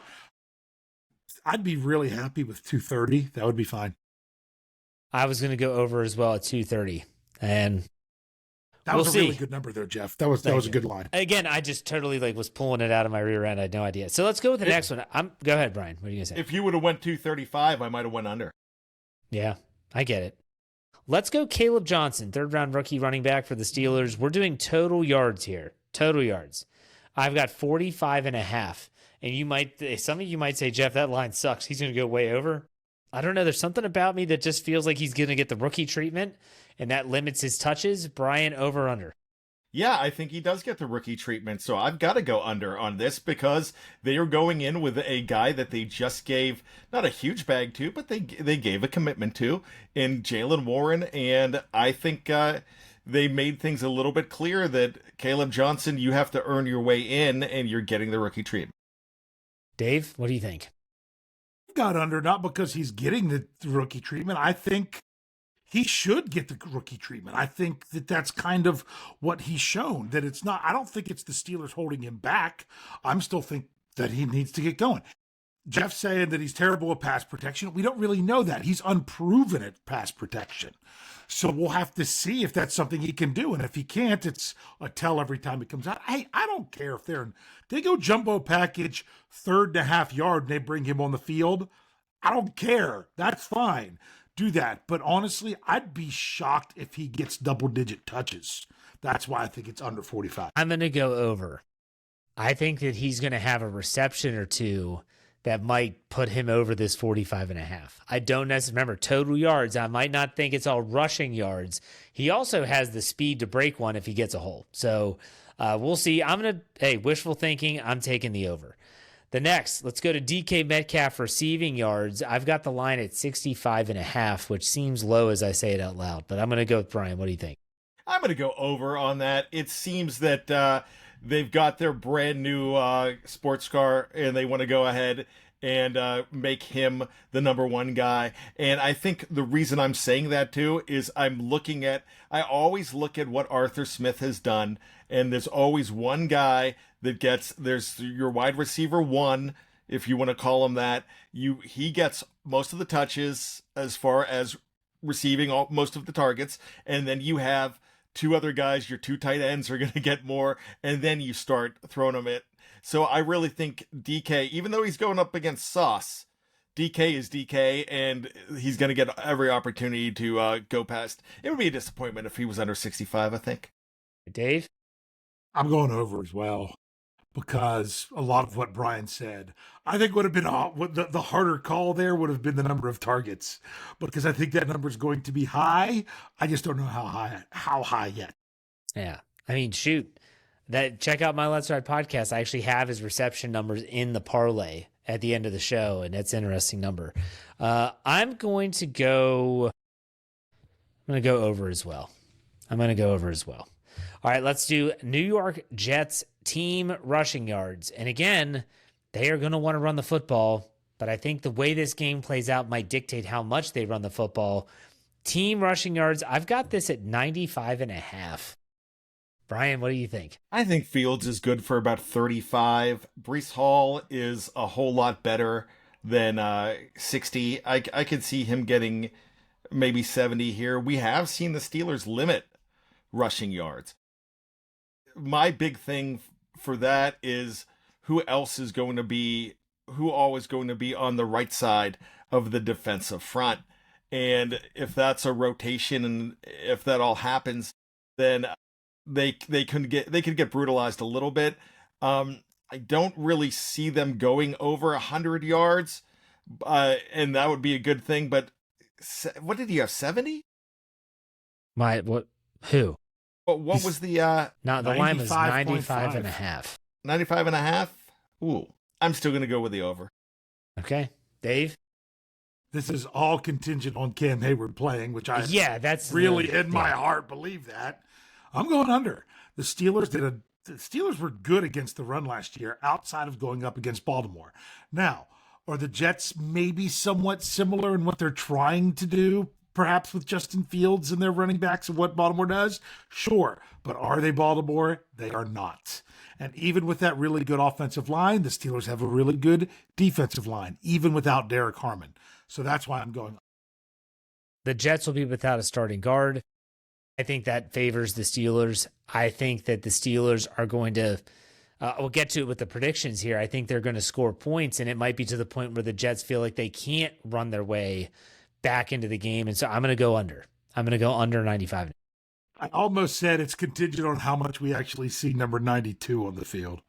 I'd be really happy with 230. That would be fine. I was going to go over as well at 230. And that was a really good number there, Jeff. That was a good line. Again, I just totally was pulling it out of my rear end. I had no idea. So let's go with the next one. Go ahead, Bryan. What are you going to say? If you would have went 235, I might have went under. Yeah, I get it. Let's go Caleb Johnson, 3rd-round rookie running back for the Steelers. We're doing total yards here. Total yards. I've got 45.5. And some of you might say, Jeff, that line sucks. He's going to go way over. I don't know. There's something about me that just feels like he's going to get the rookie treatment, and that limits his touches. Bryan, over, under? Yeah, I think he does get the rookie treatment, so I've got to go under on this because they are going in with a guy that they just gave, not a huge bag to, but they gave a commitment to in Jaylen Warren, and I think they made things a little bit clear that Caleb Johnson, you have to earn your way in, and you're getting the rookie treatment. Dave, what do you think? Got under, not because he's getting the rookie treatment. I think he should get the rookie treatment. I think that that's kind of what he's shown, that it's not. I don't think it's the Steelers holding him back. I'm still think that he needs to get going. Jeff's saying that he's terrible at pass protection. We don't really know that. He's unproven at pass protection. So we'll have to see if that's something he can do. And if he can't, it's a tell every time he comes out. Hey, I don't care if they go jumbo package 3.5 yard and they bring him on the field. I don't care. That's fine. Do that. But honestly, I'd be shocked if he gets double-digit touches. That's why I think it's under 45. I'm going to go over. I think that he's going to have a reception or two that might put him over this 45.5. I don't necessarily remember total yards. I might not think it's all rushing yards. He also has the speed to break one if he gets a hole. So we'll see. Wishful thinking. I'm taking the over. The next, let's go to DK Metcalf receiving yards. I've got the line at 65.5, which seems low as I say it out loud, but I'm going to go with Bryan. What do you think? I'm going to go over on that. It seems that they've got their brand new sports car and they want to go ahead and make him the number one guy. And I think the reason I'm saying that too is I always look at what Arthur Smith has done, and there's always one guy that there's your wide receiver one, if you want to call him that. He gets most of the touches as far as receiving most of the targets, and then you have two other guys, your two tight ends are going to get more, and then you start throwing them at. So I really think DK, even though he's going up against Sauce, DK is DK, and he's going to get every opportunity to go past. It would be a disappointment if he was under 65, I think. Dave? I'm going over as well, because a lot of what Bryan said, I think would have been the harder call there would have been the number of targets, because I think that number is going to be high. I just don't know how high yet. Yeah. I mean, shoot. Check out my Let's Ride podcast. I actually have his reception numbers in the parlay at the end of the show, and that's an interesting number. I'm going to go over as well. All right, let's do New York Jets team rushing yards. And again, they are going to want to run the football, but I think the way this game plays out might dictate how much they run the football. Team rushing yards, I've got this at 95.5. Bryan, what do you think? I think Fields is good for about 35. Breece Hall is a whole lot better than 60. I could see him getting maybe 70 here. We have seen the Steelers limit rushing yards. My big thing for that is who always going to be on the right side of the defensive front. And if that's a rotation and if that all happens, then they could get brutalized a little bit. I don't really see them going over 100 yards, and that would be a good thing. But what did you have, 70? Who? What was the No, the line was 95 and a half. 95 and a half? Ooh, I'm still going to go with the over. Okay. Dave? This is all contingent on Cam Heyward playing, which that's really in my heart believe that. I'm going under. The Steelers were good against the run last year outside of going up against Baltimore. Now, are the Jets maybe somewhat similar in what they're trying to do, perhaps with Justin Fields and their running backs and what Baltimore does? Sure. But are they Baltimore? They are not. And even with that really good offensive line, the Steelers have a really good defensive line, even without Derek Harmon. So that's why I'm going. The Jets will be without a starting guard. I think that favors the Steelers. I think that the Steelers are going to, we'll get to it with the predictions here. I think they're going to score points, and it might be to the point where the Jets feel like they can't run their way back into the game. And so I'm going to go under. I'm going to go under 95. I almost said it's contingent on how much we actually see number 92 on the field.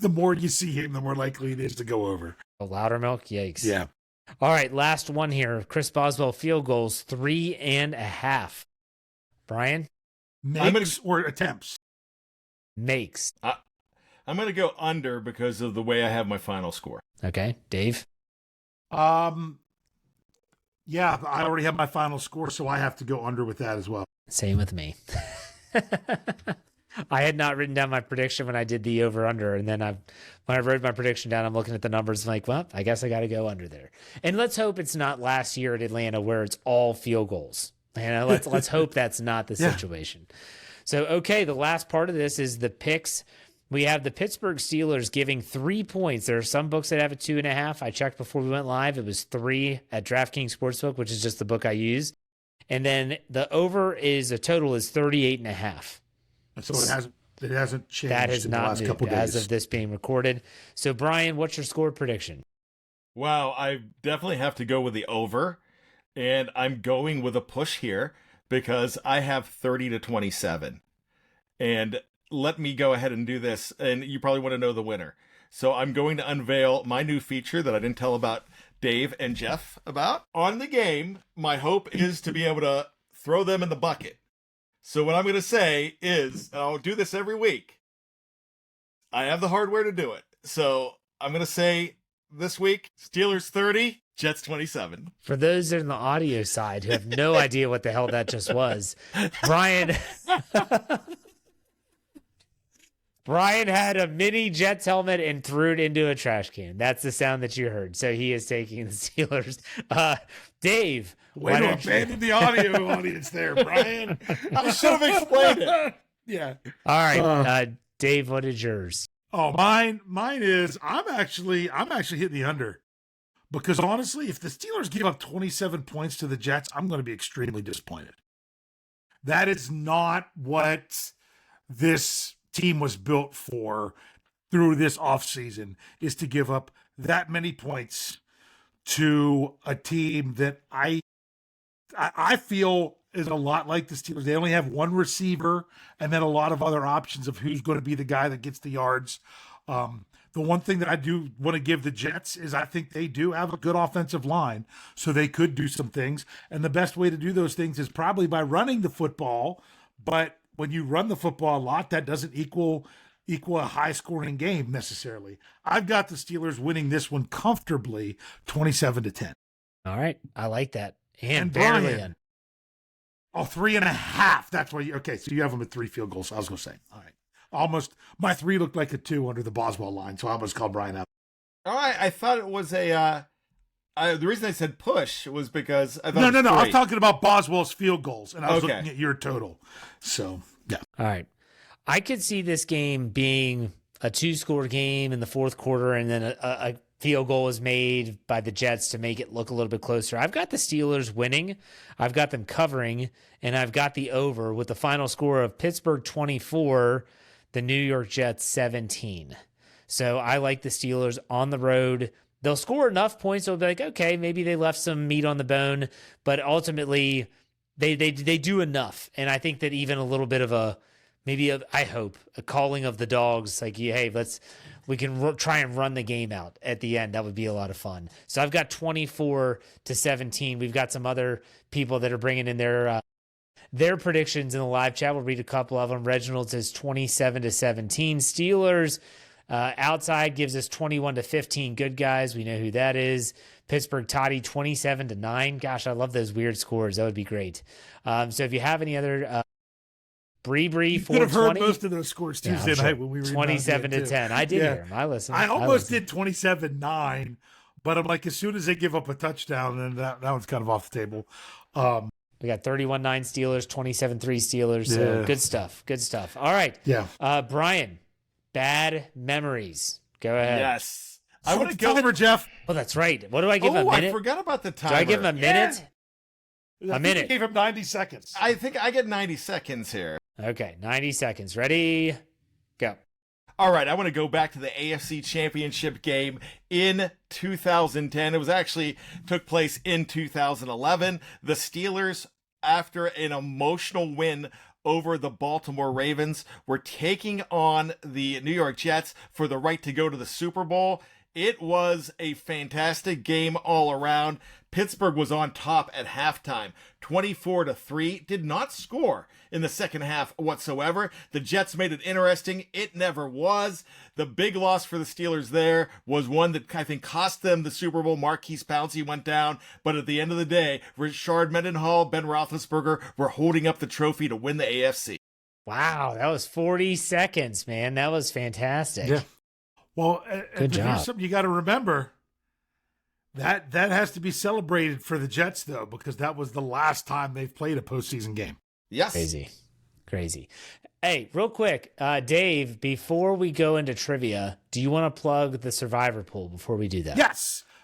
The more you see him, the more likely it is to go over. A Loudermilk? Yikes. Yeah. All right, last one here. Chris Boswell field goals, 3.5. Bryan? Makes or attempts? Makes. I'm going to go under because of the way I have my final score. Okay. Dave? Yeah, I already have my final score, so I have to go under with that as well. Same with me. I had not written down my prediction when I did the over-under, and then when I wrote my prediction down, I'm looking at the numbers I'm like, well, I guess I got to go under there. And let's hope it's not last year at Atlanta where it's all field goals. Let's hope that's not the situation. So, okay, the last part of this is the picks. We have the Pittsburgh Steelers giving 3 points. There are some books that have a 2.5. I checked before we went live. It was 3 at DraftKings Sportsbook, which is just the book I use. And then the over is a total is 38.5. So it hasn't changed. That has in the not last moved couple days. as of this being recorded. So, Bryan, what's your score prediction? Wow, I definitely have to go with the over, and I'm going with a push here because I have 30-27. And let me go ahead and do this, and you probably want to know the winner. So I'm going to unveil my new feature that I didn't tell about Dave and Jeff about. On the game, my hope is to be able to throw them in the bucket. So what I'm going to say is, and I'll do this every week, I have the hardware to do it. So I'm going to say this week, Steelers 30, Jets 27. For those in the audio side who have no idea what the hell that just was, Bryan had a mini Jets helmet and threw it into a trash can. That's the sound that you heard. So he is taking the Steelers. Dave. Way to abandon the audio audience there, Bryan. I should have explained it. Yeah. All right. Dave, what is yours? Oh, mine is I'm actually hitting the under. Because honestly, if the Steelers give up 27 points to the Jets, I'm going to be extremely disappointed. That is not what this team was built for through this offseason, is to give up that many points to a team that I feel is a lot like the Steelers. They only have one receiver and then a lot of other options of who's going to be the guy that gets the yards. The one thing that I do want to give the Jets is I think they do have a good offensive line, so they could do some things. And the best way to do those things is probably by running the football. But when you run the football a lot, that doesn't equal a high-scoring game necessarily. I've got the Steelers winning this one comfortably, 27-10. All right. I like that. And Bryan, barely in. Oh, 3.5. That's why okay, so you have them at 3 field goals. I was going to say. All right. Almost, my 3 looked like a 2 under the Boswell line, so I almost called Bryan out. All right, I thought it was the reason I said push was because I thought No. I I'm talking about Boswell's field goals, and I was Okay. looking at your total. So, yeah. All right. I could see this game being a 2-score game in the fourth quarter and then field goal is made by the Jets to make it look a little bit closer. I've got the Steelers winning. I've got them covering, and I've got the over with the final score of Pittsburgh 24, the New York Jets 17. So I like the Steelers on the road. They'll score enough points. They'll be like, okay, maybe they left some meat on the bone, but ultimately they do enough. And I think that even a little bit of I hope, a calling of the dogs, like, hey, we can try and run the game out at the end. That would be a lot of fun. So I've got 24-17. We've got some other people that are bringing in their predictions in the live chat. We'll read a couple of them. Reginald says 27-17 Steelers. Outside gives us 21-15 good guys. We know who that is. Pittsburgh Toddy 27-9. Gosh, I love those weird scores. That would be great. So if you have any other Bree 420. You could have heard most of those scores Tuesday night when we were 27-10. I did hear them. I listened. I almost did 27-9, but I'm like, as soon as they give up a touchdown, then that one's kind of off the table. We got 31-9 Steelers, 27-3 Steelers. So good stuff. Good stuff. All right. Yeah. Bryan, bad memories. Go ahead. Yes. I want to go over, Jeff. Oh, that's right. What do I give him? A minute? I forgot about the timer. Do I give him a minute? Yeah. A minute. I gave him 90 seconds. I think I get 90 seconds here. Okay, 90 seconds. Ready? Go. All right, I want to go back to the AFC Championship game in 2010. It was actually took place in 2011. The Steelers, after an emotional win over the Baltimore Ravens, were taking on the New York Jets for the right to go to the Super Bowl. It was a fantastic game all around. Pittsburgh was on top at halftime, 24-3, did not score in the second half whatsoever. The Jets made it interesting. It never was. The big loss for the Steelers there was one that I think cost them the Super Bowl. Marquise Pouncey went down, but at the end of the day, Rashard Mendenhall, Ben Roethlisberger were holding up the trophy to win the AFC. Wow, that was 40 seconds, man. That was fantastic. Yeah. Well, good job. Here's something you got to remember. That has to be celebrated for the Jets, though, because that was the last time they've played a postseason game. Yes. Crazy. Hey, real quick, Dave, before we go into trivia, do you want to plug the Survivor pool before we do that?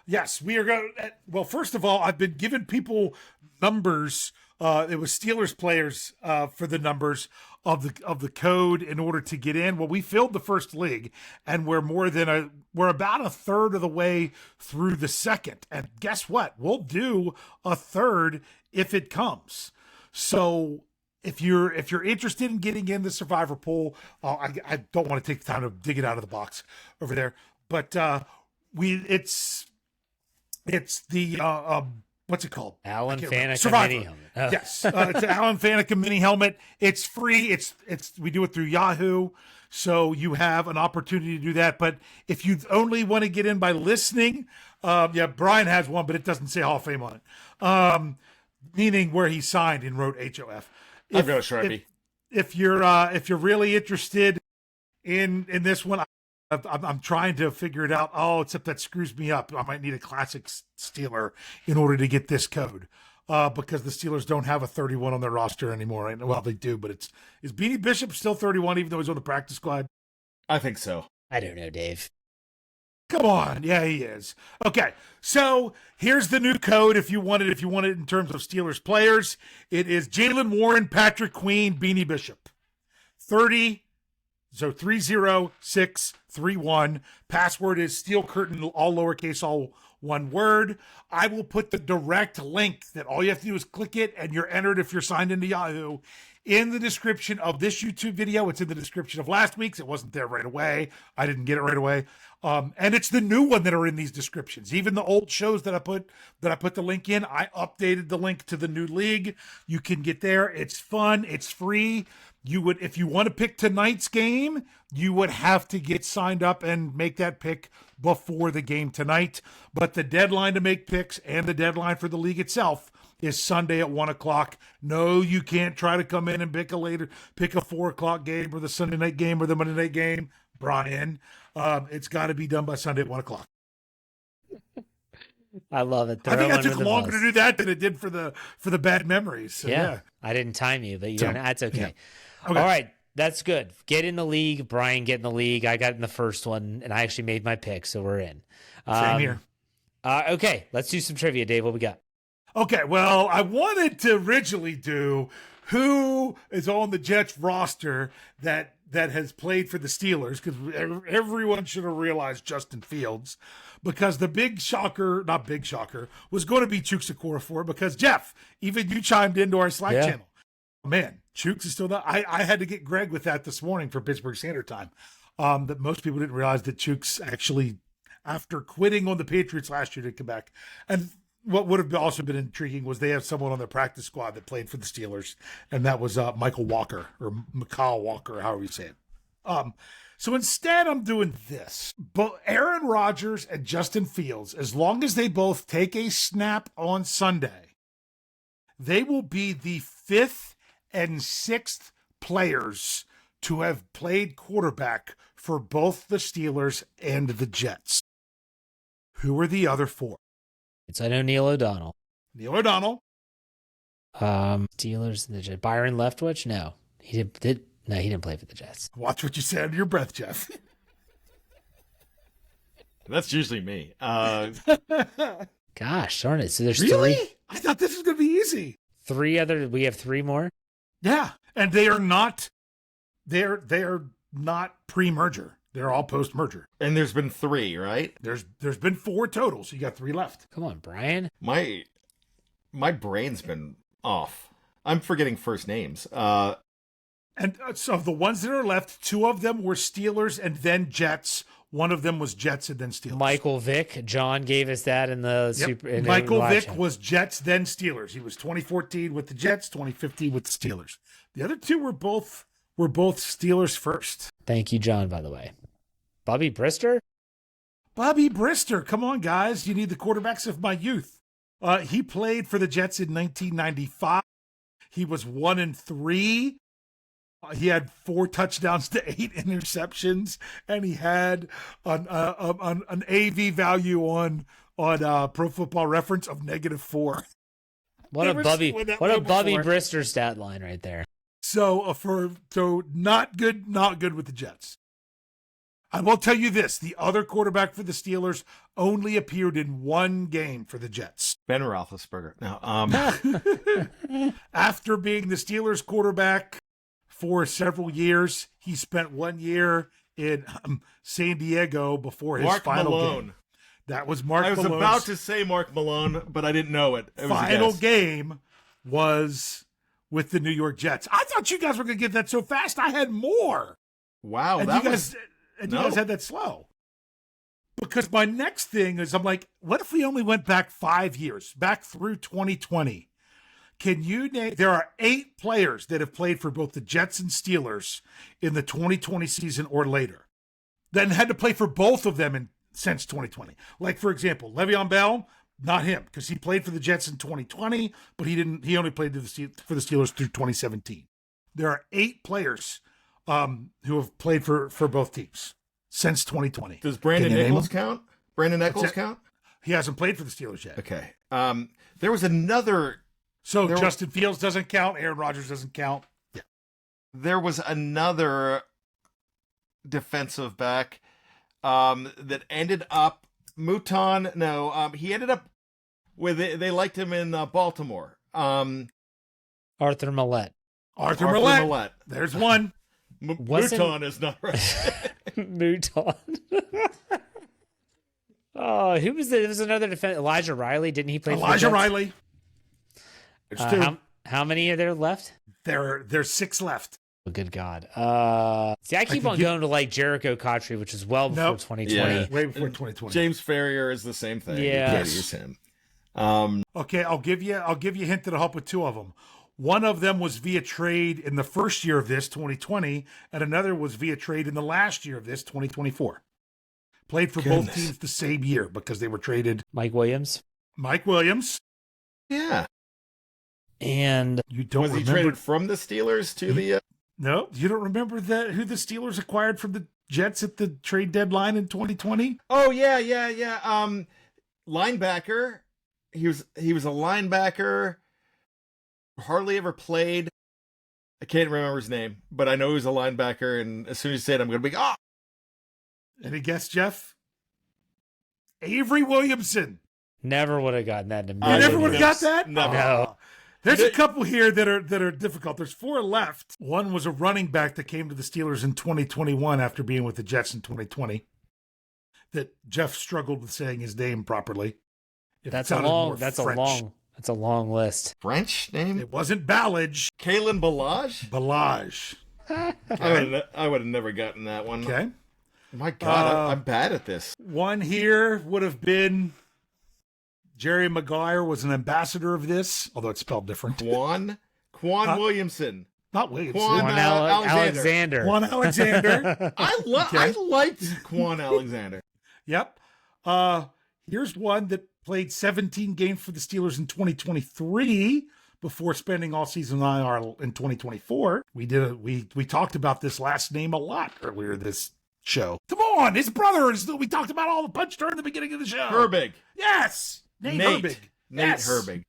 Yes. We are going. Well, first of all, I've been giving people numbers. It was Steelers players for the numbers of the code in order to get in. Well, we filled the first league, and we're about a third of the way through the second. And guess what? We'll do a third if it comes. So if you're interested in getting in the Survivor pool, I don't want to take the time to dig it out of the box over there, but it's the what's it called? Alan Faneca Survivor. mini helmet. Oh. Yes, it's an Alan Faneca mini helmet. It's free. It's we do it through Yahoo, so you have an opportunity to do that. But if you only want to get in by listening, Bryan has one, but it doesn't say Hall of Fame on it. Meaning where he signed and wrote HOF. I've got a Sharpie. If you're really interested in this one, I'm trying to figure it out. Oh, except that screws me up. I might need a classic Steeler in order to get this code because the Steelers don't have a 31 on their roster anymore. Right? Well, they do, but is Beanie Bishop still 31 even though he's on the practice squad? I think so. I don't know, Dave. Come on. Yeah, he is. Okay, so here's the new code if you want it in terms of Steelers players. It is Jalen Warren, Patrick Queen, Beanie Bishop. 30. So 30631. Password is Steel Curtain, all lowercase, all one word. I will put the direct link that all you have to do is click it and you're entered if you're signed into Yahoo in the description of this YouTube video. It's in the description of last week's. It wasn't there right away. I didn't get it right away. And it's the new one that are in these descriptions. Even the old shows that I put the link in, I updated the link to the new league. You can get there. It's fun. It's free. If you want to pick tonight's game, you would have to get signed up and make that pick before the game tonight. But the deadline to make picks and the deadline for the league itself is Sunday at 1:00. No, you can't try to come in and pick a 4:00 game or the Sunday night game or the Monday night game, Bryan. It's got to be done by Sunday at 1:00. I love it. I think it took longer to do that than it did for the bad memories. So, yeah. I didn't time you, but that's okay. Yeah. Okay. All right. That's good. Get in the league. Bryan, get in the league. I got in the first one, and I actually made my pick, so we're in. Same here. Okay, let's do some trivia, Dave. What we got? Okay, well, I wanted to originally do who is on the Jets roster that has played for the Steelers, because everyone should have realized Justin Fields, because the big shocker, not big shocker, was going to be Chooks Okorafor, because Jeff, even you chimed into our Slack channel. Man, Chooks is still not. I had to get Greg with that this morning for Pittsburgh Standard Time. That most people didn't realize that Chooks actually, after quitting on the Patriots last year, did come back. And what would have also been intriguing was they have someone on their practice squad that played for the Steelers, and that was Michael Walker, or McCall Walker, however you say it. So instead, I'm doing this. But Aaron Rodgers and Justin Fields, as long as they both take a snap on Sunday, they will be the 5th and 6th players to have played quarterback for both the Steelers and the Jets. Who are the other 4? I know Neil O'Donnell. Neil O'Donnell. Steelers and the Jets. Byron Leftwich? No. He didn't play for the Jets. Watch what you say under your breath, Jeff. That's usually me. Gosh, darn it. So there's really? 3. I thought this was going to be easy. 3 other. We have 3 more? Yeah. And they are not pre-merger. They're all post-merger. And there's been 3, right? There's been 4 total, so you got 3 left. Come on, Bryan. My brain's been off. I'm forgetting first names. And so of the ones that are left, 2 of them were Steelers and then Jets. One of them was Jets and then Steelers. Michael Vick. John gave us that in the super. In Michael Vick was Jets then Steelers. He was 2014 with the Jets, 2015 with the Steelers. The other 2 were both Steelers first. Thank you, John, by the way. Bobby Brister? Bobby Brister. Come on, guys. You need the quarterbacks of my youth. He played for the Jets in 1995. He was 1-3. He had 4 touchdowns to 8 interceptions, and he had an AV value on Pro Football Reference of -4. What a Bobby Brister stat line right there. So not good with the Jets. I will tell you this: the other quarterback for the Steelers only appeared in 1 game for the Jets. Ben Roethlisberger. No. After being the Steelers quarterback for several years, he spent 1 year in San Diego before his final game. That was Mark Malone's. I was about to say Mark Malone, but I didn't know it. Final game was with the New York Jets. I thought you guys were going to get that so fast. I had more. Wow, and you guys had that slow. Because my next thing is, I'm like, what if we only went back 5 years, back through 2020? Can you name? There are 8 players that have played for both the Jets and Steelers in the 2020 season or later, that had to play for both of them since 2020. Like, for example, Le'Veon Bell, not him, because he played for the Jets in 2020, but he only played for the Steelers through 2017. There are 8 players who have played for both teams since 2020. Does Brandon Nichols count? Brandon Nichols count? He hasn't played for the Steelers yet. Okay. There was another. So Justin Fields doesn't count. Aaron Rodgers doesn't count. Yeah. There was another defensive back that ended up Mouton. No, he ended up with. They liked him in Baltimore. Arthur Millette. Arthur Millette. There's one. Mouton is not right. Mouton. Oh, who was there was another defense? Elijah Riley. Didn't he play? Elijah Riley. There's 2. How many are there left? There's 6 left. Oh, good God. See, I keep on going to like Jericho Cotchery, which is well before 2020. Yeah. Way before 2020. James Ferrier is the same thing. Yeah. You can't use him. Okay, I'll give you a hint that'll help with 2 of them. One of them was via trade in the first year of this, 2020, and another was via trade in the last year of this, 2024. Played for both teams the same year because they were traded. Mike Williams. Yeah. And you don't was he remember... traded from the Steelers to the? No, you don't remember who the Steelers acquired from the Jets at the trade deadline in 2020? Oh yeah. Linebacker. He was a linebacker. Hardly ever played. I can't remember his name, but I know he was a linebacker, and as soon as you say it, I'm going to be, ah! Any guess, Jeff? Avery Williamson. Never would have gotten that in a You I never million would have years. got that? Never. No. There's a couple here that are difficult. There's 4 left. One was a running back that came to the Steelers in 2021 after being with the Jets in 2020. That Jeff struggled with saying his name properly. That's a long list. French name? It wasn't Ballage. Kalen Balaj? Balage. I would have never gotten that one. Okay. My God, I'm bad at this. One here would have been Jerry Maguire was an ambassador of this, although it's spelled different. Quan Williamson. Not Williamson. Quan Alexander. Juan Alexander. I liked Quan Alexander. Yep. Here's one that played 17 games for the Steelers in 2023 before spending all season on IR in 2024. We talked about this last name a lot earlier this show. Come on, his brother is. We talked about all the punch during the beginning of the show. Herbig. Yes. Nate Herbig. Nate Yes. Herbig.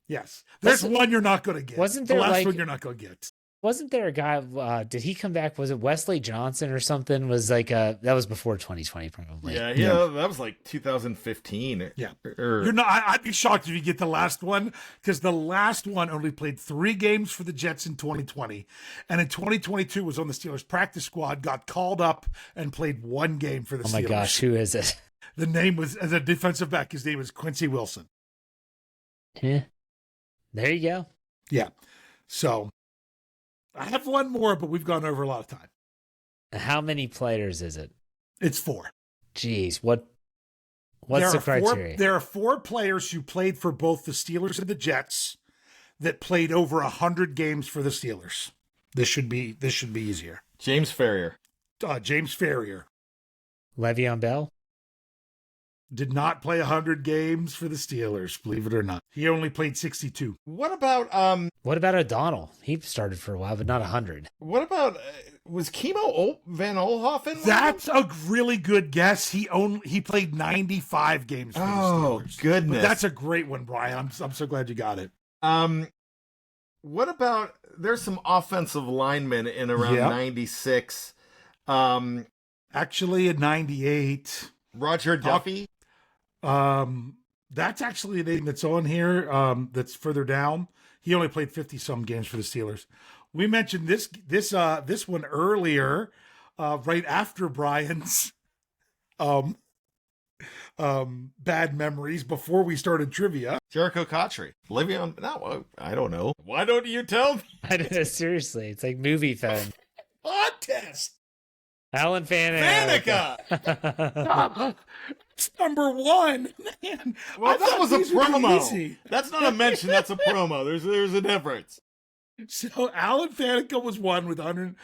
Yes. There's one you're not going to get. Wasn't the there, last like- one you're not going to get? Wasn't there a guy, did he come back? Was it Wesley Johnson or something? Was like that was before 2020 probably. Yeah, that was like 2015. Yeah. Or- You're not. I'd be shocked if you get the last one, because the last one only played 3 games for the Jets in 2020, and in 2022 was on the Steelers practice squad, got called up and played 1 game for the Steelers. Oh my gosh, who is it? The name was, as a defensive back, his name was Quincy Wilson. Yeah. There you go. Yeah. So I have one more, but we've gone over a lot of time. How many players is it? It's 4. Jeez, what's the criteria? There are 4 players who played for both the Steelers and the Jets that played over 100 games for the Steelers. This should be easier. James Ferrier. James Ferrier Le'Veon Bell? did not play 100 games for the Steelers, believe it or not. He only played 62. What about What about O'Donnell? He started for a while, but not 100. was Chemo Van Olhoffen? That's a really good guess. He played 95 games for the Steelers. Goodness. But that's a great one, Brian. I'm so glad you got it. What about, there's some offensive linemen in around 96. Actually, in 98. Roger Duffy. That's actually a name that's on here. That's further down. He only played 50-some games for the Steelers. We mentioned this one earlier, right after Brian's bad memories before we started trivia. Jericho Cotchery. Le'Veon, no, I don't know. Why don't you tell me? I don't know, seriously, it's like movie phone. Contest. Alan Faneca. It's number 1. Man, Well, I that thought was a these would be promo. easy. That's not a mention. That's a promo. There's a difference. So Alan Faneca was 1 with 100,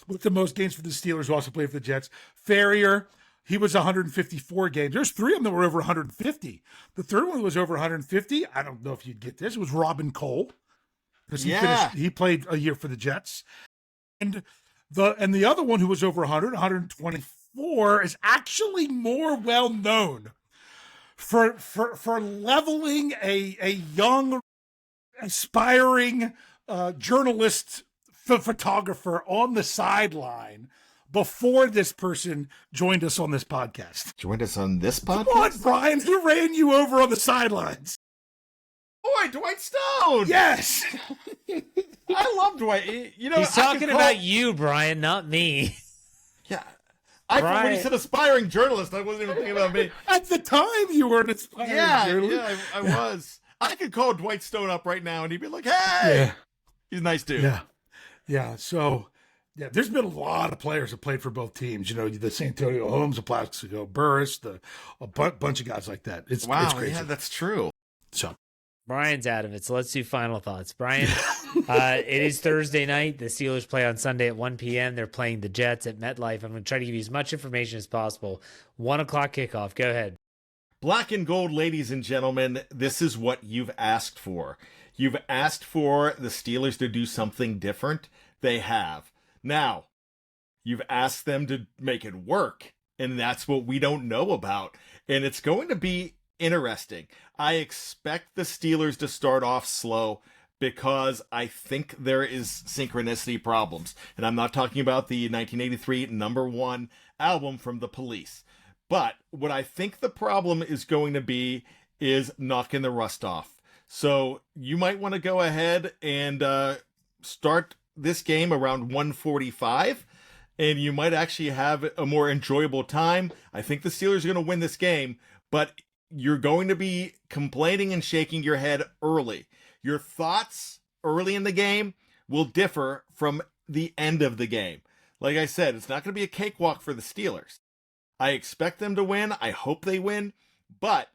with the most games for the Steelers, who also played for the Jets. Ferrier, he was 154 games. There's 3 of them that were over 150. The third one was over 150. I don't know if you'd get this. It was Robin Cole, because he played a year for the Jets. And the other one, who was over 124, is actually more well known for leveling a young aspiring journalist photographer on the sideline before this person joined us on this podcast. Joined us on this podcast? Come on, Brian, who ran you over on the sidelines? Boy, Dwight Stone! Yes! I love Dwight. He's talking about you, Brian, not me. Yeah. When he said aspiring journalist, I wasn't even thinking about me. At the time, you were an aspiring journalist. Yeah, I was. I could call Dwight Stone up right now and he'd be like, hey! He's a nice dude. Yeah. So, there's been a lot of players that played for both teams. The Santonio Holmes, the Plaxico Burris, a bunch of guys like that. It's crazy. Yeah, that's true. So, Brian's out of it, so let's do final thoughts. Brian, it is Thursday night. The Steelers play on Sunday at 1 p.m. They're playing the Jets at MetLife. I'm going to try to give you as much information as possible. 1 o'clock kickoff. Go ahead. Black and gold, ladies and gentlemen, this is what you've asked for. You've asked for the Steelers to do something different. They have. Now, you've asked them to make it work, and that's what we don't know about. And it's going to be interesting. I expect the Steelers to start off slow, because I think there is synchronicity problems. And I'm not talking about the 1983 #1 album from The Police. But what I think the problem is going to be is knocking the rust off. So you might want to go ahead and start this game around 1:45, and you might actually have a more enjoyable time. I think the Steelers are going to win this game, but you're going to be complaining and shaking your head early. Your thoughts early in the game will differ from the end of the game. Like I said, it's not going to be a cakewalk for the Steelers. I expect them to win. I hope they win. But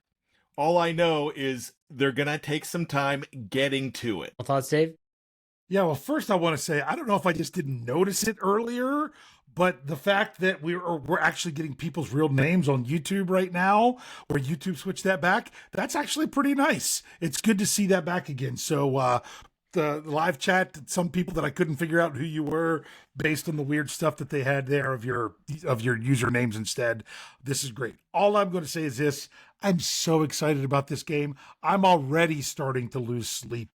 all I know is they're going to take some time getting to it. Thoughts, Dave? Yeah, well, first I want to say, I don't know if I just didn't notice it earlier, but the fact that we're actually getting people's real names on YouTube right now, where YouTube switched that back, that's actually pretty nice. It's good to see that back again. So the live chat, some people that I couldn't figure out who you were based on the weird stuff that they had there of your usernames instead. This is great. All I'm going to say is this: I'm so excited about this game. I'm already starting to lose sleep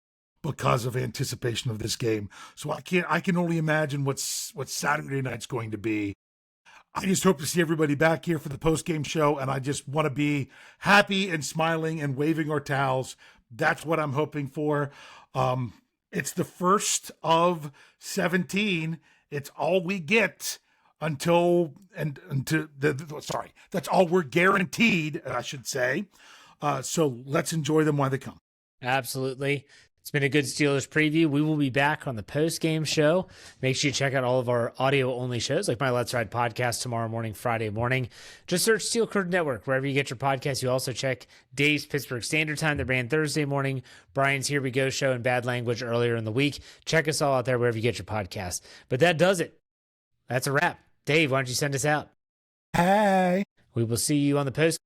because of anticipation of this game. So I can only imagine what Saturday night's going to be. I just hope to see everybody back here for the post-game show, and I just want to be happy and smiling and waving our towels. That's what I'm hoping for. It's the first of 17. It's all we get that's all we're guaranteed, I should say. So let's enjoy them while they come. Absolutely. It's been a good Steelers preview. We will be back on the post-game show. Make sure you check out all of our audio-only shows, like my Let's Ride podcast tomorrow morning, Friday morning. Just search Steel Curtain Network wherever you get your podcasts. You also check Dave's Pittsburgh Standard Time that ran Thursday morning, Bryan's Here We Go show and Bad Language earlier in the week. Check us all out there wherever you get your podcasts. But that does it. That's a wrap. Dave, why don't you send us out? Hey. We will see you on the post.